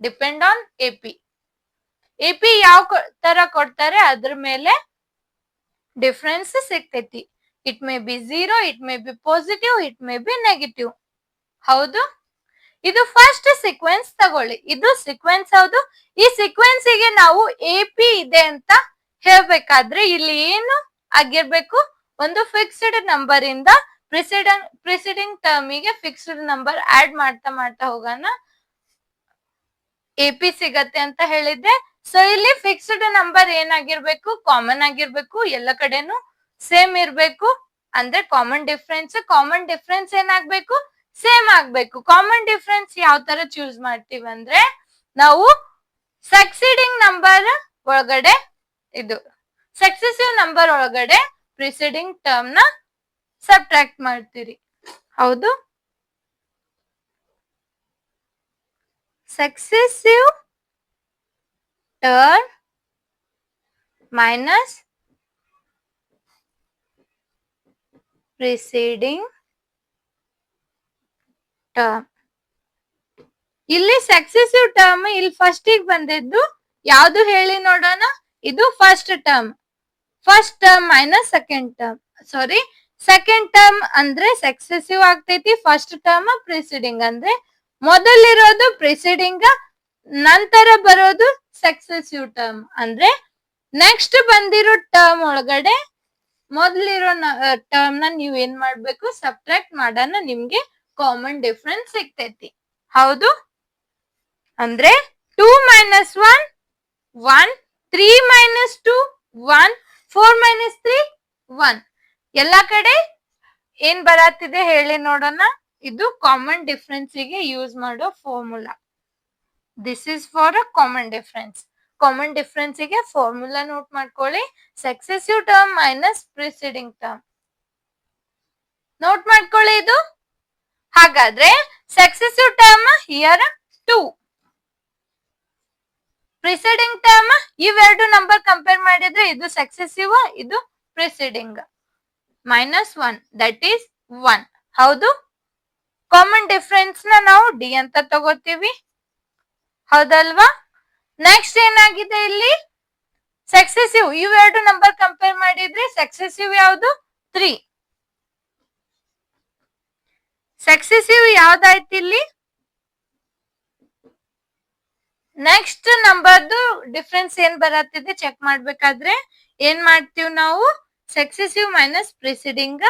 depend on AP. AP ಯಾವ ತರ ಕೊಡ್ತಾರೆ ಅದ್ರ ಮೇಲೆ ಡಿಫ್ರೆನ್ಸ್ ಸಿಗ್ತೈತಿ. It may be 0, it may be positive, it may be negative. ಹೌದು, ಇದು ಫಸ್ಟ್ ಸೀಕ್ವೆನ್ಸ್ ತಗೊಳ್ಳಿ. ಇದು ಸೀಕ್ವೆನ್ಸ್. ಹೌದು, ಈ ಸೀಕ್ವೆನ್ಸ್ ಗೆ ನಾವು AP ಇದೆ ಅಂತ ಹೇಳ್ಬೇಕಾದ್ರೆ ಇಲ್ಲಿ ಏನು ಆಗಿರ್ಬೇಕು, ಒಂದು ಫಿಕ್ಸ್ಡ್ ನಂಬರ್ ಇಂದ ಪ್ರಿಸಿಡಿಂಗ್ ಟರ್ಮಿಗೆ ಫಿಕ್ಸ್ಡ್ ನಂಬರ್ ಆಡ್ ಮಾಡ್ತಾ ಹೋಗೋಣ, AP ಸಿಗತ್ತೆ ಅಂತ ಹೇಳಿದ್ದೆ. ಸೊ ಇಲ್ಲಿ ಫಿಕ್ಸ್ಡ್ ನಂಬರ್ ಏನಾಗಿರ್ಬೇಕು, ಕಾಮನ್ ಆಗಿರ್ಬೇಕು, ಎಲ್ಲ ಕಡೆನು ಸೇಮ್ ಇರ್ಬೇಕು. ಅಂದ್ರೆ ಕಾಮನ್ ಡಿಫ್ರೆನ್ಸ್ ಏನಾಗ್ಬೇಕು, ಸೇಮ್ ಆಗ್ಬೇಕು. ಕಾಮನ್ ಡಿಫ್ರೆನ್ಸ್ ಯಾವ ತರ ಚೂಸ್ ಮಾಡ್ತೀವಿ ಅಂದ್ರೆ ನಾವು ಸಕ್ಸೀಡಿಂಗ್ ನಂಬರ್ ಒಳಗಡೆ, ಇದು ಸಕ್ಸೆಸಿವ್ ನಂಬರ್ ಒಳಗಡೆ ಪ್ರಿಸಿಡಿಂಗ್ ಟರ್ಮ್ ನ ಸಬ್ಟ್ರಾಕ್ಟ್ ಮಾಡ್ತೀರಿ. ಹೌದು, successive term minus preceding term. ಇಲ್ಲಿ ಸಕ್ಸೆಸಿವ್ ಟರ್ಮ್ ಇಲ್ಲಿ ಫಸ್ಟ್ ಬಂದಿದ್ದು ಯಾವ್ದು ಹೇಳಿ ನೋಡೋಣ. ಇದು first term minus second term. Sorry, second term ಅಂದ್ರೆ ಸಕ್ಸೆಸಿವ್ ಆಗ್ತೈತಿ, ಫಸ್ಟ್ ಟರ್ಮ್ ಪ್ರಿಸೀಡಿಂಗ್ ಅಂದ್ರೆ ಮೊದಲಿರೋದು ಪ್ರಿಸೀಡಿಂಗ್, ನಂತರ ಬರೋದು ಸಕ್ಸೆಸಿವ್ ಟರ್ಮ್. ಅಂದ್ರೆ ನೆಕ್ಸ್ಟ್ ಬಂದಿರೋ ಟರ್ಮ್ ಒಳಗಡೆ ಮೊದಲಿರೋ ಟರ್ಮ್ ನ ನೀವ್ ಏನ್ ಮಾಡ್ಬೇಕು, ಸಬ್ಟ್ರಾಕ್ಟ್ ಮಾಡೋಣ, ನಿಮ್ಗೆ ಕಾಮನ್ ಡಿಫರೆನ್ಸ್ ಸಿಗ್ತೈತಿ. ಹೌದು, ಅಂದ್ರೆ 2 minus 1 1, 3 minus 2 1, 4 minus 3 1. ಎಲ್ಲಾ ಕಡೆ ಏನ್ ಬರತ್ತಿದೆ ಹೇಳಿ ನೋಡೋಣ. ಇದು ಕಾಮನ್ ಡಿಫರೆನ್ಸ್ ಗೆ ಯೂಸ್ ಮಾಡೋ formula. This is for a common difference. Common difference ಗೆ ಫಾರ್ಮುಲಾ ನೋಟ್ ಮಾಡ್ಕೊಳ್ಳಿ. Successive term minus preceding term note ಮಾಡ್ಕೊಳ್ಳಿ ಇದು. ಹಾಗಾದ್ರೆ successive term here 2, preceding term ಇವೆರಡು ನಂಬರ್ ಕಂಪೇರ್ ಮಾಡಿದ್ರೆ ಇದು ಸಕ್ಸೆಸಿವ್, ಇದು ಪ್ರಿಸೀಡಿಂಗ್, -1 ದಟ್ ಈಸ್ 1. ಹೌದು, ಕಾಮನ್ ಡಿಫರೆನ್ಸ್ ನ ನಾವು ಡಿ ಅಂತ ತಗೋತೀವಿ. ಹೌದಲ್ವಾ? ನೆಕ್ಸ್ಟ್ ಏನಾಗಿದೆ ಇಲ್ಲಿ, ಸಕ್ಸೆಸಿವ್ ಇವೆರಡು ನಂಬರ್ ಕಂಪೇರ್ ಮಾಡಿದ್ರೆ ಸಕ್ಸೆಸಿವ್ ಯಾವುದು 3. ಸಕ್ಸೆಸಿವ್ ಯಾವ್ದಾಯ್ತು ಇಲ್ಲಿ, ನೆಕ್ಸ್ಟ್ ನಂಬರ್ದು ಡಿಫರೆನ್ಸ್ ಏನ್ ಬರತ್ತಿದೆ ಚೆಕ್ ಮಾಡ್ಬೇಕಾದ್ರೆ ಏನ್ ಮಾಡ್ತೀವಿ ನಾವು, successive minus preceding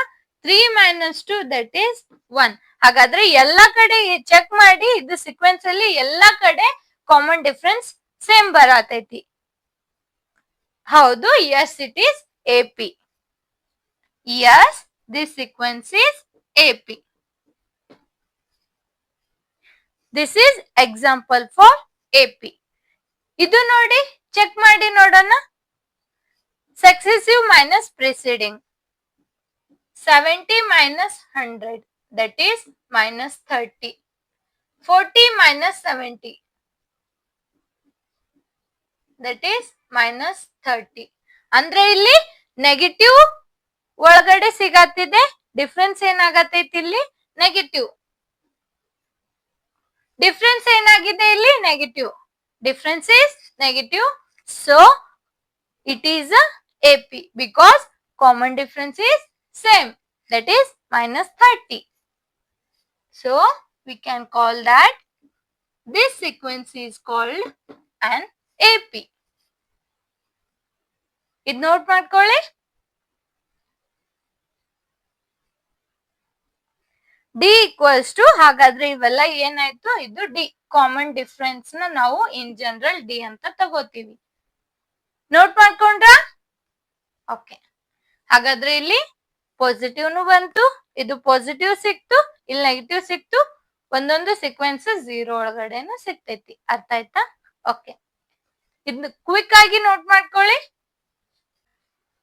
3 minus 2 that is 1. ಹಾಗಾದ್ರೆ ಎಲ್ಲಾ ಕಡೆ ಚೆಕ್ ಮಾಡಿ, ಇದು ಸೀಕ್ವೆನ್ಸ್ ಅಲ್ಲಿ ಎಲ್ಲಾ ಕಡೆ ಕಾಮನ್ ಡಿಫರೆನ್ಸ್ ಸೇಮ್ ಬರತೈತಿ. ಹೌದು, yes it is AP. Yes, this sequence is AP. This is example for AP. ಇದು ನೋಡಿ, ಚೆಕ್ ಮಾಡಿ ನೋಡೋಣ. Successive minus preceding 70 minus 100 that is minus 30. 40 minus 70 that is minus 30. ಅಂದ್ರೆ ಇಲ್ಲಿ ನೆಗೆಟಿವ್ ಒಳಗಡೆ ಸಿಗತ್ತಿದೆ, ಡಿಫರೆನ್ಸ್ ಏನಾಗತೈತಿ ಇಲ್ಲಿ ನೆಗೆಟಿವ್. ಡಿಫರೆನ್ಸ್ ಏನಾಗಿದೆ ಇಲ್ಲಿ negative, difference is negative. So it is AP because common difference is same, that is minus 30. So we can call that this sequence is called an AP. ಇದು note ಮಾಡ್ಕೊಳ್ಳಿ. D equals to, ಹಾಗಾದ್ರೆ ಇವೆಲ್ಲ ಏನಾಯ್ತು, ಇದು D common difference ನ ನಾವು in general D ಅಂತ ತಗೋತೀವಿ. ನೋಟ್ ಮಾಡ್ಕೊಂಡ್ರ? ಓಕೆ, ಹಾಗಾದ್ರೆ ಇಲ್ಲಿ ಪಾಸಿಟಿವ್ ನು ಬಂತು, ಇದು ಪಾಸಿಟಿವ್ ಸಿಕ್ತು, ಇಲ್ಲಿ ನೆಗೆಟಿವ್ ಸಿಕ್ತು, ಒಂದೊಂದು ಸೀಕ್ವೆನ್ಸ್ 0 ಒಳಗಡೆನು ಸಿಗ್ತೈತಿ. ಅರ್ಥ ಆಯ್ತಾ? ಓಕೆ, ಇದನ್ನ ಕ್ವಿಕ್ ಆಗಿ ನೋಟ್ ಮಾಡ್ಕೊಳ್ಳಿ.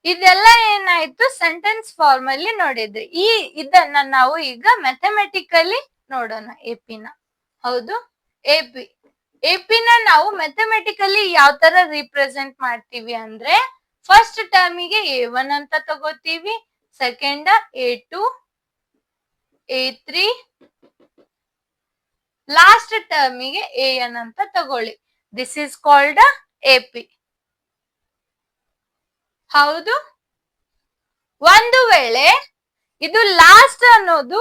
ಇದೆಲ್ಲ ಏನಾಯ್ತು, ಸೆಂಟೆನ್ಸ್ ಫಾರ್ಮ್ ಅಲ್ಲಿ ನೋಡಿದ್ರಿ. ಇದನ್ನ ನಾವು ಈಗ ಮ್ಯಾಥಮೆಟಿಕಲಿ ನೋಡೋಣ AP ನ. ಹೌದು, AP ನ ನಾವು ಮ್ಯಾಥಮೆಟಿಕಲಿ ಯಾವ ತರ ರಿಪ್ರೆಸೆಂಟ್ ಮಾಡ್ತೀವಿ ಅಂದ್ರೆ, ಫಸ್ಟ್ ಟರ್ಮಿಗೆ A1 ಅಂತ ತಗೋತೀವಿ, second A2, A3, last ಟರ್ಮಿಗೆ AN ಅಂತ ತಗೊಳ್ಳಿ. This is called AP. ಹೌದು, ಒಂದು ವೇಳೆ ಇದು ಲಾಸ್ಟ್ ಅನ್ನೋದು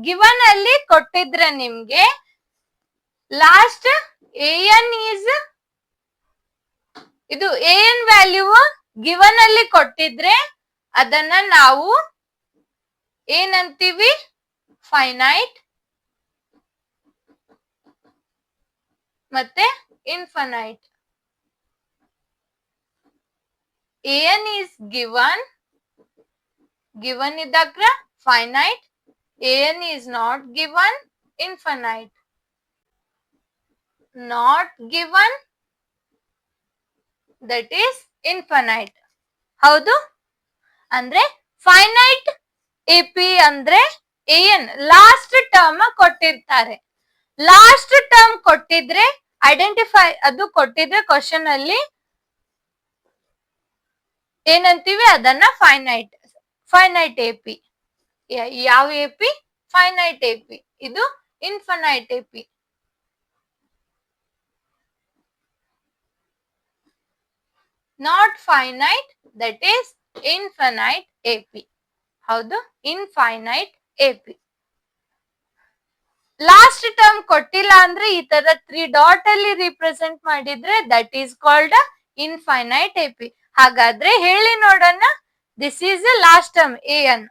ಗಿವನ್ ಅಲ್ಲಿ ಕೊಟ್ಟಿದ್ರೆ ನಿಮ್ಗೆ, ಲಾಸ್ಟ್ AN ಈಸ್, ಇದು AN ವ್ಯಾಲ್ಯೂ ಗಿವನ್ ಅಲ್ಲಿ ಕೊಟ್ಟಿದ್ರೆ ಅದನ್ನ ನಾವು ಏನಂತೀವಿ, ಫೈನೈಟ್ ಮತ್ತೆ ಇನ್ಫೈನೈಟ್. AN is given ಇದ್ದಾಗ finite, AN is not given infinite. Not given that is infinite. ಹೌದು, ಅಂದ್ರೆ ಫೈನೈಟ್ AP ಅಂದ್ರೆ AN ಲಾಸ್ಟ್ ಟರ್ಮ್ ಕೊಟ್ಟಿರ್ತಾರೆ. ಲಾಸ್ಟ್ ಟರ್ಮ್ ಕೊಟ್ಟಿದ್ರೆ ಐಡೆಂಟಿಫೈ ಅದು ಕೊಟ್ಟಿದ್ರೆ ಕ್ವಶನ್ ಅಲ್ಲಿ ಏನಂತೀವಿ ಅದನ್ನ ಫೈನೈಟ್ ಎಪಿ. ಯಾವ ಎಪಿ? Finite AP. ಇದು infinite AP. Not finite, that is infinite AP. ಹೌದು, ಇನ್ಫೈನೈಟ್ ಎಪಿ. ಲಾಸ್ಟ್ ಟರ್ಮ್ ಕೊಟ್ಟಿಲ್ಲ ಅಂದ್ರೆ ಈ ತರ 3 ಡಾಟ್ ಅಲ್ಲಿ ರಿಪ್ರೆಸೆಂಟ್ ಮಾಡಿದ್ರೆ that is called infinite AP. ಹಾಗಾದ್ರೆ ಹೇಳಿ ನೋಡೋಣ, this is a last term an.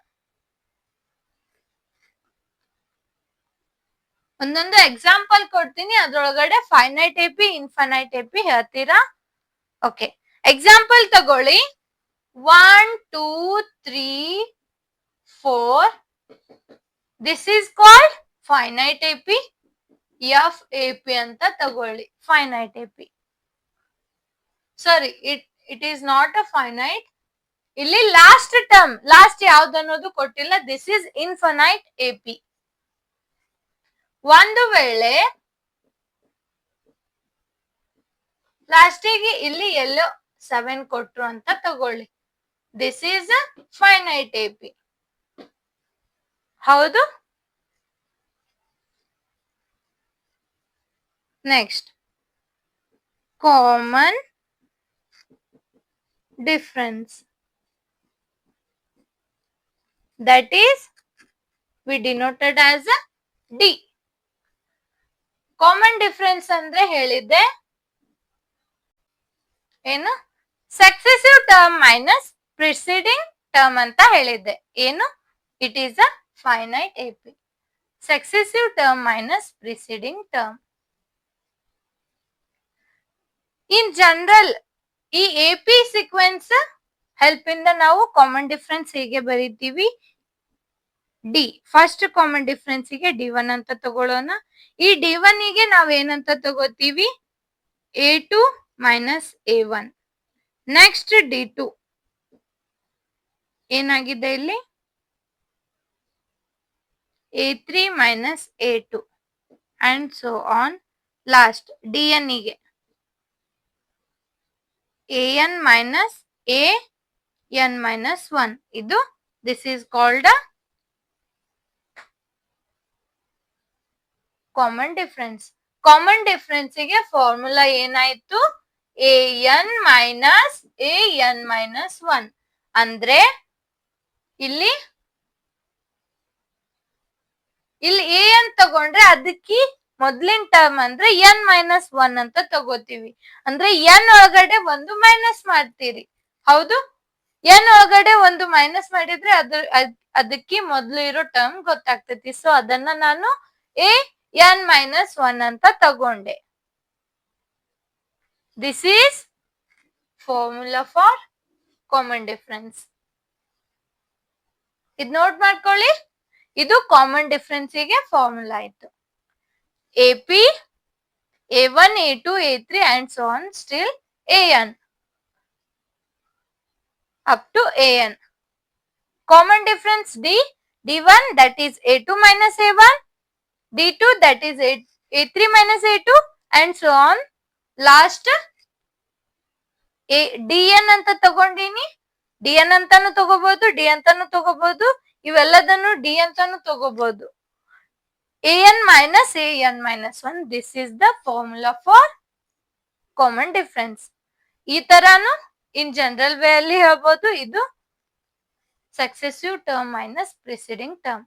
ಒಂದೊಂದು ಎಕ್ಸಾಂಪಲ್ ಕೊಡ್ತೀನಿ, ಅದ್ರೊಳಗಡೆ ಫೈನೈಟ್ ಎಪಿ ಇನ್ಫೈನೈಟ್ ಎಪಿ ಹೇಳ್ತೀರಾ? ಓಕೆ, ಎಕ್ಸಾಂಪಲ್ ತಗೊಳ್ಳಿ. 1 2 3 4. This is called finite AP. F AP ಅಂತ ತಗೊಳ್ಳಿ, finite AP. Sorry, it is not a finite. ಇಲ್ಲಿ ಲಾಸ್ಟ್ ಟರ್ಮ್, ಲಾಸ್ಟ್ ಯಾವ್ದು ಅನ್ನೋದು ಕೊಟ್ಟಿಲ್ಲ. This is infinite AP. ಒಂದು ವೇಳೆ ಲಾಸ್ಟಿಗೆ ಇಲ್ಲಿ ಎಲ್ಲೋ 7 ಕೊಟ್ರು ಅಂತ ತಗೊಳ್ಳಿ, ದಿಸ್ ಈಸ್ ಫೈನೈಟ್ ಎಪಿ. ಹೌದು. Next, common difference, that is we denoted as a D. Common difference ಅಂದ್ರೆ ಹೇಳಿದ್ದೆ ಏನು? Successive term minus preceding term ಅಂತ ಹೇಳಿದ್ದೆ. ಏನು? It is a finite AP. Successive term minus preceding term. In general ಈ AP sequence help ಇಂದ ನಾವು common difference ಹೇಗೆ ಬರೀತೀವಿ? ಡಿ, ಫಸ್ಟ್ ಕಾಮನ್ ಡಿಫರೆನ್ಸ್ ಗೆ D1 ಅಂತ ತಗೊಳ್ಳೋಣ. ಈ D1 ಗೆ ನಾವ್ ಏನಂತ ತಗೋತೀವಿ? A2 minus A1. Next D2 ಏನಾಗಿದೆ ಇಲ್ಲಿ? A3 minus A2 and so on. Last Dn ಗೆ an ಮೈನಸ್ an ಮೈನಸ್ 1. ಇದು this is called a common difference. Common difference ಗೆ ಫಾರ್ಮುಲಾ ಏನಾಯ್ತು? an minus an minus 1. ಅಂದ್ರೆ ಇಲ್ಲಿ an ತಗೊಂಡ್ರೆ ಅದಕ್ಕೆ ಮೊದ್ಲಿನ ಟರ್ಮ್ ಅಂದ್ರೆ n ಮೈನಸ್ 1 ಅಂತ ತಗೋತೀವಿ. ಅಂದ್ರೆ n ಒಳಗಡೆ ಒಂದು ಮೈನಸ್ ಮಾಡ್ತೀರಿ. ಹೌದು, n ಒಳಗಡೆ ಒಂದು ಮೈನಸ್ ಮಾಡಿದ್ರೆ ಅದಕ್ಕೆ ಮೊದ್ಲು ಇರೋ ಟರ್ಮ್ ಗೊತ್ತಾಗ್ತೈತಿ. ಸೊ ಅದನ್ನ ನಾನು an ಮೈನಸ್ 1 ಅಂತ ತಗೊಂಡೆ. This is formula for common difference. ಇದು ನೋಟ್ ಮಾಡ್ಕೊಳ್ಳಿ, ಇದು ಕಾಮನ್ ಡಿಫರೆನ್ಸ್ ಗೆ ಫಾರ್ಮುಲಾ ಆಯ್ತು. AP A1 A2 A3 and so on still an up to an. Common difference D1 that is A2 minus A1, D2 that is A3 minus A2 and so on. Last dn ಅಂತ ತಗೊಂಡಿನಿ. dn ಅಂತಾನು ತಗೋಬಹುದು, d ಅಂತಾನು ತಗೋಬಹುದು, ಇವೆಲ್ಲದನ್ನು d ಅಂತಾನು ತಗೋಬಹುದು. an minus an minus 1. This is the formula for common difference. ಈ ತರಾನು in general way ಅಲ್ಲಿ ಹೇಳ್ಬೋದು. ಇದು successive term minus preceding term.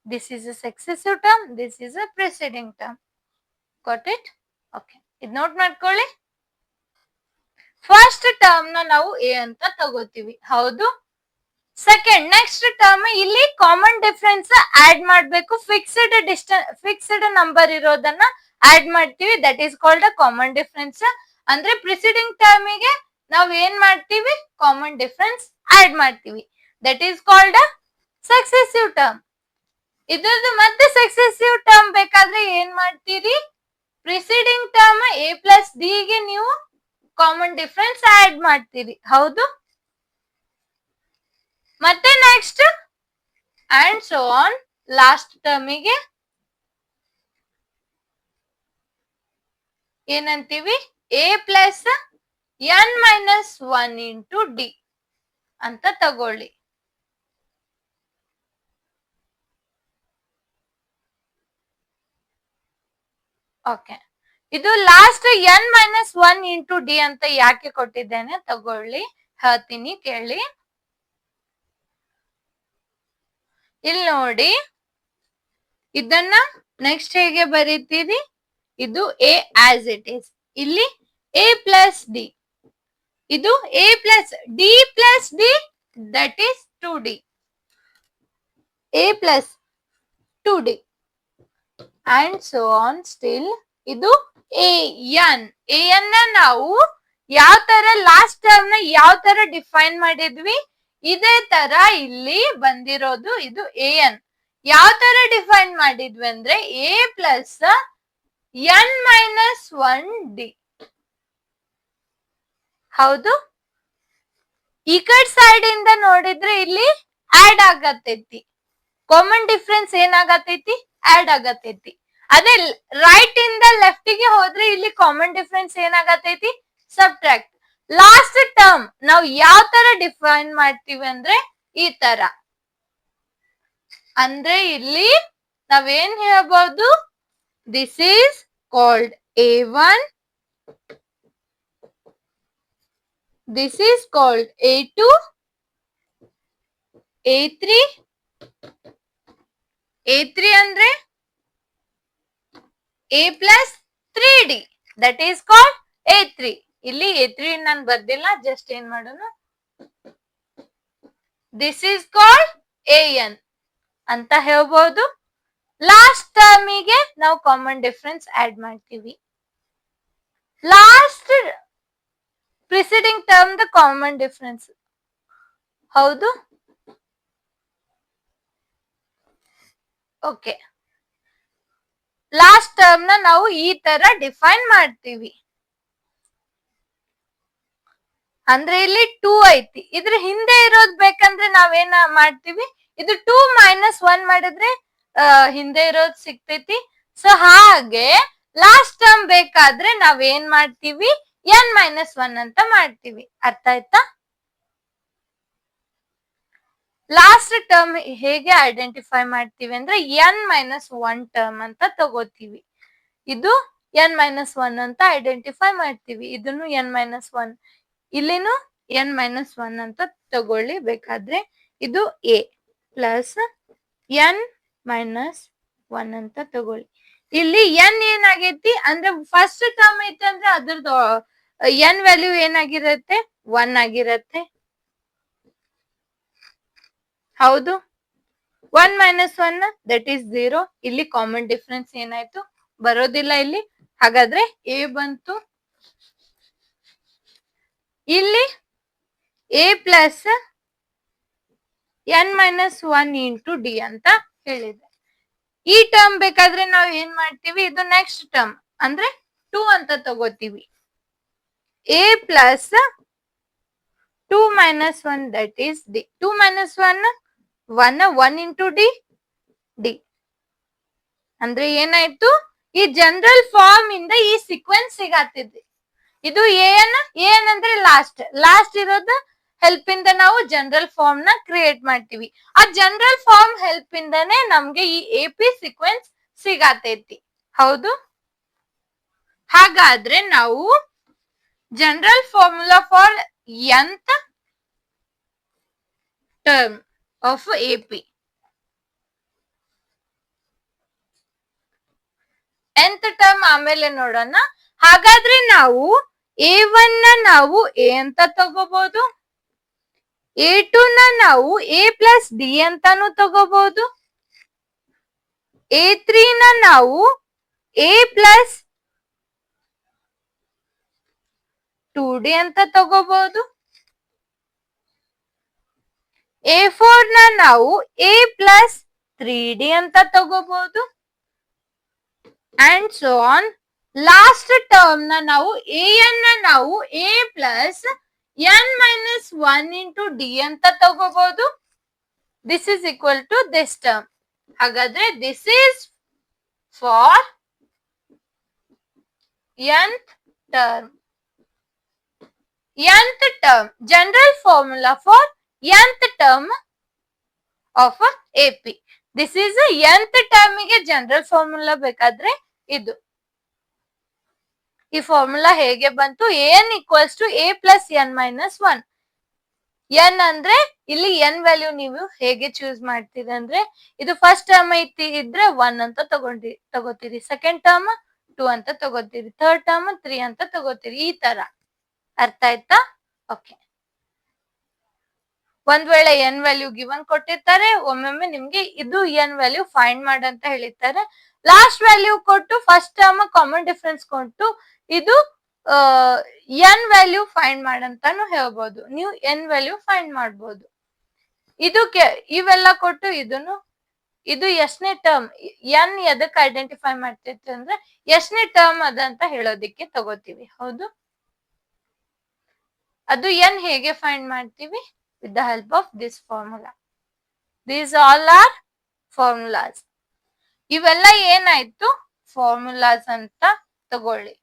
This is a successive term, this is a preceding term. Got it? Okay. ಇದು note ಮಾಡ್ಕೊಳ್ಳಿ. First term ನ ನಾವು a ಅಂತ ತಗೋತೀವಿ. ಹೌದು. ಸೆಕೆಂಡ್ ನೆಕ್ಸ್ಟ್ ಟರ್ಮ್ ಇಲ್ಲಿ ಕಾಮನ್ ಡಿಫರೆನ್ಸ್ ಆಡ್ ಮಾಡ್ಬೇಕು. ಫಿಕ್ಸ್ಡ್ ನಂಬರ್ ಇರೋದನ್ನ ಆಡ್ ಮಾಡ್ತೀವಿ. That is called a common difference. ಅಂದ್ರೆ ಪ್ರಿಸಿಡಿಂಗ್ ಟರ್ಮ್ ಗೆ ನಾವ್ ಏನ್ ಮಾಡ್ತೀವಿ? ಕಾಮನ್ ಡಿಫರೆನ್ಸ್ ಆಡ್ ಮಾಡ್ತೀವಿ. That is called a successive term. ಇದ್ರದ್ದು ಮತ್ತೆ ಸಕ್ಸೆಸಿವ್ ಟರ್ಮ್ ಬೇಕಾದ್ರೆ ಏನ್ ಮಾಡ್ತೀರಿ? Preceding term a plus d ಗೆ ನೀವು ಕಾಮನ್ ಡಿಫರೆನ್ಸ್ ಆಡ್ ಮಾಡ್ತೀರಿ. ಹೌದು. ಮತ್ತೆ next and so on. Last ಟರ್ಮಿಗೆ ಏನಂತೀವಿ a plus n minus 1 into D ಅಂತ ತಗೊಳ್ಳಿ. ಓಕೆ, ಇದು last n minus 1 into D ಅಂತ ಯಾಕೆ ಕೊಟ್ಟಿದ್ದೇನೆ ತಗೊಳ್ಳಿ, ಹೇಳ್ತೀನಿ ಕೇಳಿ. ಇಲ್ಲಿ ನೋಡಿ, ಇದನ್ನ ನೆಕ್ಸ್ಟ್ ಹೇಗೆ ಬರೀತೀರಿ, ಇದು a ಆಸ್ ಇಟ್ ಈಸ್, ಇಲ್ಲಿ a ಪ್ಲಸ್ ಡಿ, ಇದು a plus D plus D that is 2d, a plus 2d and so on still. ಇದು an ನ ನಾವು ಯಾವ ತರ ಲಾಸ್ಟ್ ಟರ್ಮ್ ನ ಯಾವ ತರ ಡಿಫೈನ್ ಮಾಡಿದ್ವಿ, ಇದೇ ತರ ಇಲ್ಲಿ ಬಂದಿರೋದು. ಇದು an ಯಾವ ತರ ಡಿಫೈನ್ ಮಾಡಿದ್ವಿ ಅಂದ್ರೆ a plus n minus 1d. ಹೌದು, ಈ ಕಡೆ ಸೈಡ್ ಇಂದ ನೋಡಿದ್ರೆ ಇಲ್ಲಿ ಆಡ್ ಆಗತೈತಿ, ಕಾಮನ್ ಡಿಫ್ರೆನ್ಸ್ ಏನಾಗತೈತಿ, ಆಡ್ ಆಗತೈತಿ. ಅದೇ ರೈಟ್ ಇಂದ ಲೆಫ್ಟ್ ಗೆ ಹೋದ್ರೆ ಇಲ್ಲಿ ಕಾಮನ್ ಡಿಫ್ರೆನ್ಸ್ ಏನಾಗತೈತಿ, ಸಬ್ಟ್ರಾಕ್ಟ್. ಲಾಸ್ಟ್ ಟರ್ಮ್ ನಾವು ಯಾವ ತರ ಡಿಫೈನ್ ಮಾಡ್ತೀವಿ ಅಂದ್ರೆ ಈ ತರ. ಅಂದ್ರೆ ಇಲ್ಲಿ ನಾವೇನ್ ಹೇಳ್ಬಹುದು, this is called a1, this is called a2, a3, a3 ಅಂದ್ರೆ a plus 3d that is called a3. ಇಲ್ಲಿ a3 ನಾನು ಬರ್ದಿಲ್ಲ, ಜಸ್ಟ್ ಏನ್ ಮಾಡೋಣ, this is called an ಅಂತ ಹೇಳ್ಬೋದು. ಲಾಸ್ಟ್ ಟರ್ಮಿಗೆ ನಾವು ಕಾಮನ್ ಡಿಫರೆನ್ಸ್ ಆಡ್ ಮಾಡ್ತೀವಿ. Last preceding term the common difference. ಹೌದು, ಓಕೆ. ಲಾಸ್ಟ್ ಟರ್ಮ್ ನ ನಾವು ಈ ತರ ಡಿಫೈನ್ ಮಾಡ್ತೀವಿ. ಅಂದ್ರೆ ಇಲ್ಲಿ 2 ಐತಿ, ಇದ್ರ ಹಿಂದೆ ಇರೋದ್ ಬೇಕಂದ್ರೆ ನಾವೇನ ಮಾಡ್ತೀವಿ, ಇದು 2 ಮೈನಸ್ 1 ಮಾಡಿದ್ರೆ ಹಿಂದೆ ಇರೋದ್ ಸಿಗ್ತೈತಿ. ಸೊ ಹಾಗೆ ಲಾಸ್ಟ್ ಟರ್ಮ್ ಬೇಕಾದ್ರೆ ನಾವೇನ್ ಮಾಡ್ತೀವಿ, n ಮೈನಸ್ 1 ಅಂತ ಮಾಡ್ತೀವಿ. ಅರ್ಥ ಆಯ್ತಾ? ಲಾಸ್ಟ್ ಟರ್ಮ್ ಹೇಗೆ ಐಡೆಂಟಿಫೈ ಮಾಡ್ತೀವಿ ಅಂದ್ರೆ n ಮೈನಸ್ 1 ಟರ್ಮ್ ಅಂತ ತಗೋತೀವಿ. ಇದು n ಮೈನಸ್ 1 ಅಂತ ಐಡೆಂಟಿಫೈ ಮಾಡ್ತೀವಿ. ಇದನ್ನು n ಮೈನಸ್ 1, ಇಲ್ಲಿನು n ಮೈನಸ್ 1 ಅಂತ ತಗೊಳ್ಳಿ ಬೇಕಾದ್ರೆ. ಇದು a ಪ್ಲಸ್ n ಮೈನಸ್ 1 ಅಂತ ತಗೊಳ್ಳಿ. ಇಲ್ಲಿ n ಏನಾಗೈತಿ ಅಂದ್ರೆ ಫಸ್ಟ್ ಟರ್ಮ್ ಐತಿ ಅಂದ್ರೆ ಅದ್ರದ್ದು n ವ್ಯಾಲ್ಯೂ ಏನಾಗಿರತ್ತೆ, 1 ಆಗಿರತ್ತೆ. ಹೌದು, 1 ಮೈನಸ್ 1 ದಟ್ ಈಸ್ 0. ಇಲ್ಲಿ ಕಾಮನ್ ಡಿಫರೆನ್ಸ್ ಏನಾಯ್ತು, ಬರೋದಿಲ್ಲ ಇಲ್ಲಿ. ಹಾಗಾದ್ರೆ a ಬಂತು. ಇಲ್ಲಿ a plus n minus 1 into D ಅಂತ ಹೇಳಿದೆ. ಈ ಟರ್ಮ್ ಬೇಕಾದ್ರೆ ನಾವು ಏನ್ ಮಾಡ್ತೀವಿ, ಇದು ನೆಕ್ಸ್ಟ್ ಟರ್ಮ್ ಅಂದ್ರೆ 2 ಅಂತ ತಗೋತೀವಿ. a plus 2 minus 1 that is D. 2 minus 1 into D ಅಂದ್ರೆ ಏನಾಯ್ತು, ಈ ಜನರಲ್ ಫಾರ್ಮ್ ಇಂದ ಈ ಸೀಕ್ವೆನ್ಸ್ ಸಿಗಾತಿದ್ವಿ. ಇದು an ಅಂದ್ರೆ ಲಾಸ್ಟ್ ಇರೋದು ಹೆಲ್ಪ್ ಇಂದ ನಾವು ಜನರಲ್ ಫಾರ್ಮ್ ನ ಕ್ರಿಯೇಟ್ ಮಾಡ್ತೀವಿ. ಆ ಜನರಲ್ ಫಾರ್ಮ್ ಹೆಲ್ಪ್ ಇಂದಾನೆ ನಮ್ಗೆ ಈ ಎಪಿ ಸೀಕ್ವೆನ್ಸ್ ಸಿಗಾತೈತಿ. ಹೌದು, ಹಾಗಾದ್ರೆ ನಾವು general formula for nth term of AP, nth term ಆಮೇಲೆ ನೋಡೋಣ. ಹಾಗಾದ್ರೆ ನಾವು a1 ನ ನಾವು a ಅಂತ ತಗೋಬಹುದು, a2 ನ ನಾವು a ಪ್ಲಸ್ ಡಿ ಅಂತಾನು ತಗೋಬಹುದು, a3 ನ ನಾವು a ಪ್ಲಸ್ 2d ಅಂತ ತಗೋಬಹುದು, a4 ನ ನಾವು a ಪ್ಲಸ್ 3d ಅಂತ ತಗೋಬಹುದು and so on. Last term ನ ನಾವು an ನ ನಾವು a plus n minus 1 into D ಅಂತ ತಗೋಬಹುದು. This is equal to this term. ಹಾಗಾದ್ರೆ this is for nth term. Nth term, general formula for nth term of AP. This is a nth term ಗೆ general formula ಬೇಕಾದ್ರೆ ಇದು. ಈ formula ಹೇಗೆ ಬಂತು? an equals to a plus n minus 1. n ಅಂದ್ರೆ ಇಲ್ಲಿ n value ನೀವು ಹೇಗೆ ಚೂಸ್ ಮಾಡ್ತೀರಿ ಅಂದ್ರೆ, ಇದು ಫಸ್ಟ್ ಟರ್ಮ್ ಐತಿ ಇದ್ರೆ 1 ಅಂತ ತಗೋತೀರಿ, ಸೆಕೆಂಡ್ ಟರ್ಮ್ 2 ಅಂತ ತಗೋತೀರಿ, ಥರ್ಡ್ ಟರ್ಮ್ 3 ಅಂತ ತಗೋತೀರಿ, ಈ ತರ. ಅರ್ಥ ಆಯ್ತಾ? ಓಕೆ. ಒಂದ್ ವೇಳೆ n ವ್ಯಾಲ್ಯೂ ಗಿವನ್ ಕೊಟ್ಟಿರ್ತಾರೆ, ಒಮ್ಮೊಮ್ಮೆ ನಿಮ್ಗೆ ಇದು n ವ್ಯಾಲ್ಯೂ ಫೈಂಡ್ ಮಾಡಂತ ಹೇಳಿರ್ತಾರೆ. ಲಾಸ್ಟ್ ವ್ಯಾಲ್ಯೂ ಕೊಟ್ಟು ಫಸ್ಟ್ ಟರ್ಮ್ ಕಾಮನ್ ಡಿಫರೆನ್ಸ್ ಕೊಟ್ಟು ಇದು n ವ್ಯಾಲ್ಯೂ ಫೈಂಡ್ ಮಾಡಂತಾನು ಹೇಳ್ಬೋದು. ನೀವು n ವ್ಯಾಲ್ಯೂ ಫೈಂಡ್ ಮಾಡ್ಬೋದು. ಇದು ಇವೆಲ್ಲ ಕೊಟ್ಟು ಇದು ಎಷ್ಟನೇ ಟರ್ಮ್, n ಎದಕ್ಕೆ ಐಡೆಂಟಿಫೈ ಮಾಡ್ತೈತೆ ಅಂದ್ರೆ ಎಷ್ಟನೇ ಟರ್ಮ್ ಅದಂತ ಹೇಳೋದಿಕ್ಕೆ ತಗೋತೀವಿ. ಹೌದು, ಅದು n ಹೇಗೆ ಫೈಂಡ್ ಮಾಡ್ತೀವಿ? with the help of this formula. These all are formulas. ಇವೆಲ್ಲ ಏನಾಯ್ತು? ಫಾರ್ಮುಲಾಸ್ ಅಂತ ತಗೊಳ್ಳಿ.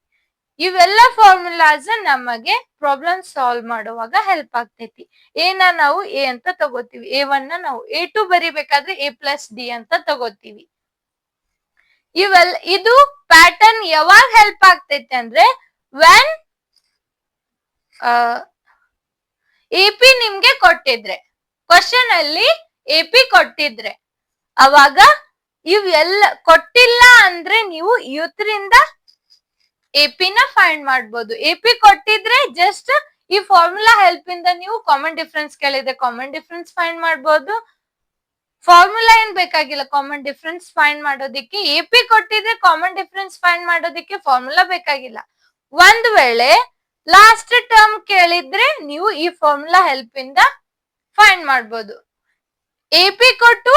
ಇವೆಲ್ಲ ಫಾರ್ಮುಲಾಸ್ ನಮಗೆ ಪ್ರಾಬ್ಲಮ್ ಸಾಲ್ವ್ ಮಾಡುವಾಗ ಹೆಲ್ಪ್ ಆಗ್ತೈತಿ. ಎನ ನಾವು ಎ ಅಂತ ತಗೋತೀವಿ, a1 ನ ನಾವು a2 ಬರಿಬೇಕಾದ್ರೆ a plus d ಅಂತ ತಗೋತೀವಿ. ಇದು ಪ್ಯಾಟರ್ನ್ ಯಾವಾಗ ಹೆಲ್ಪ್ ಆಗ್ತೈತಿ ಅಂದ್ರೆ, ವೆನ್ AP ನಿಮ್ಗೆ ಕೊಟ್ಟಿದ್ರೆ, ಕ್ವಶನ್ ಅಲ್ಲಿ AP ಕೊಟ್ಟಿದ್ರೆ, ಅವಾಗ ಇವೆಲ್ಲ ಕೊಟ್ಟಿಲ್ಲ ಅಂದ್ರೆ ನೀವು ಇವತ್ತರಿಂದ AP ನ ಫೈಂಡ್ ಮಾಡ್ಬೋದು. AP ಕೊಟ್ಟಿದ್ರೆ ಜಸ್ಟ್ ಈ ಫಾರ್ಮುಲಾ ಹೆಲ್ಪ್ ಇಂದ ನೀವು ಕಾಮನ್ ಡಿಫರೆನ್ಸ್ ಕೇಳಿದ್ರೆ ಕಾಮನ್ ಡಿಫರೆನ್ಸ್ ಫೈಂಡ್ ಮಾಡ್ಬೋದು. ಫಾರ್ಮುಲಾ ಏನ್ ಬೇಕಾಗಿಲ್ಲ ಕಾಮನ್ ಡಿಫರೆನ್ಸ್ ಫೈಂಡ್ ಮಾಡೋದಿಕ್ಕೆ. AP ಕೊಟ್ಟಿದ್ರೆ ಕಾಮನ್ ಡಿಫರೆನ್ಸ್ ಫೈಂಡ್ ಮಾಡೋದಿಕ್ಕೆ ಫಾರ್ಮುಲಾ ಬೇಕಾಗಿಲ್ಲ. ಒಂದ್ ವೇಳೆ ಲಾಸ್ಟ್ ಟರ್ಮ್ ಕೇಳಿದ್ರೆ ನೀವು ಈ ಫಾರ್ಮುಲಾ ಹೆಲ್ಪ್ ಇಂದ ಫೈಂಡ್ ಮಾಡ್ಬೋದು. AP ಕೊಟ್ಟು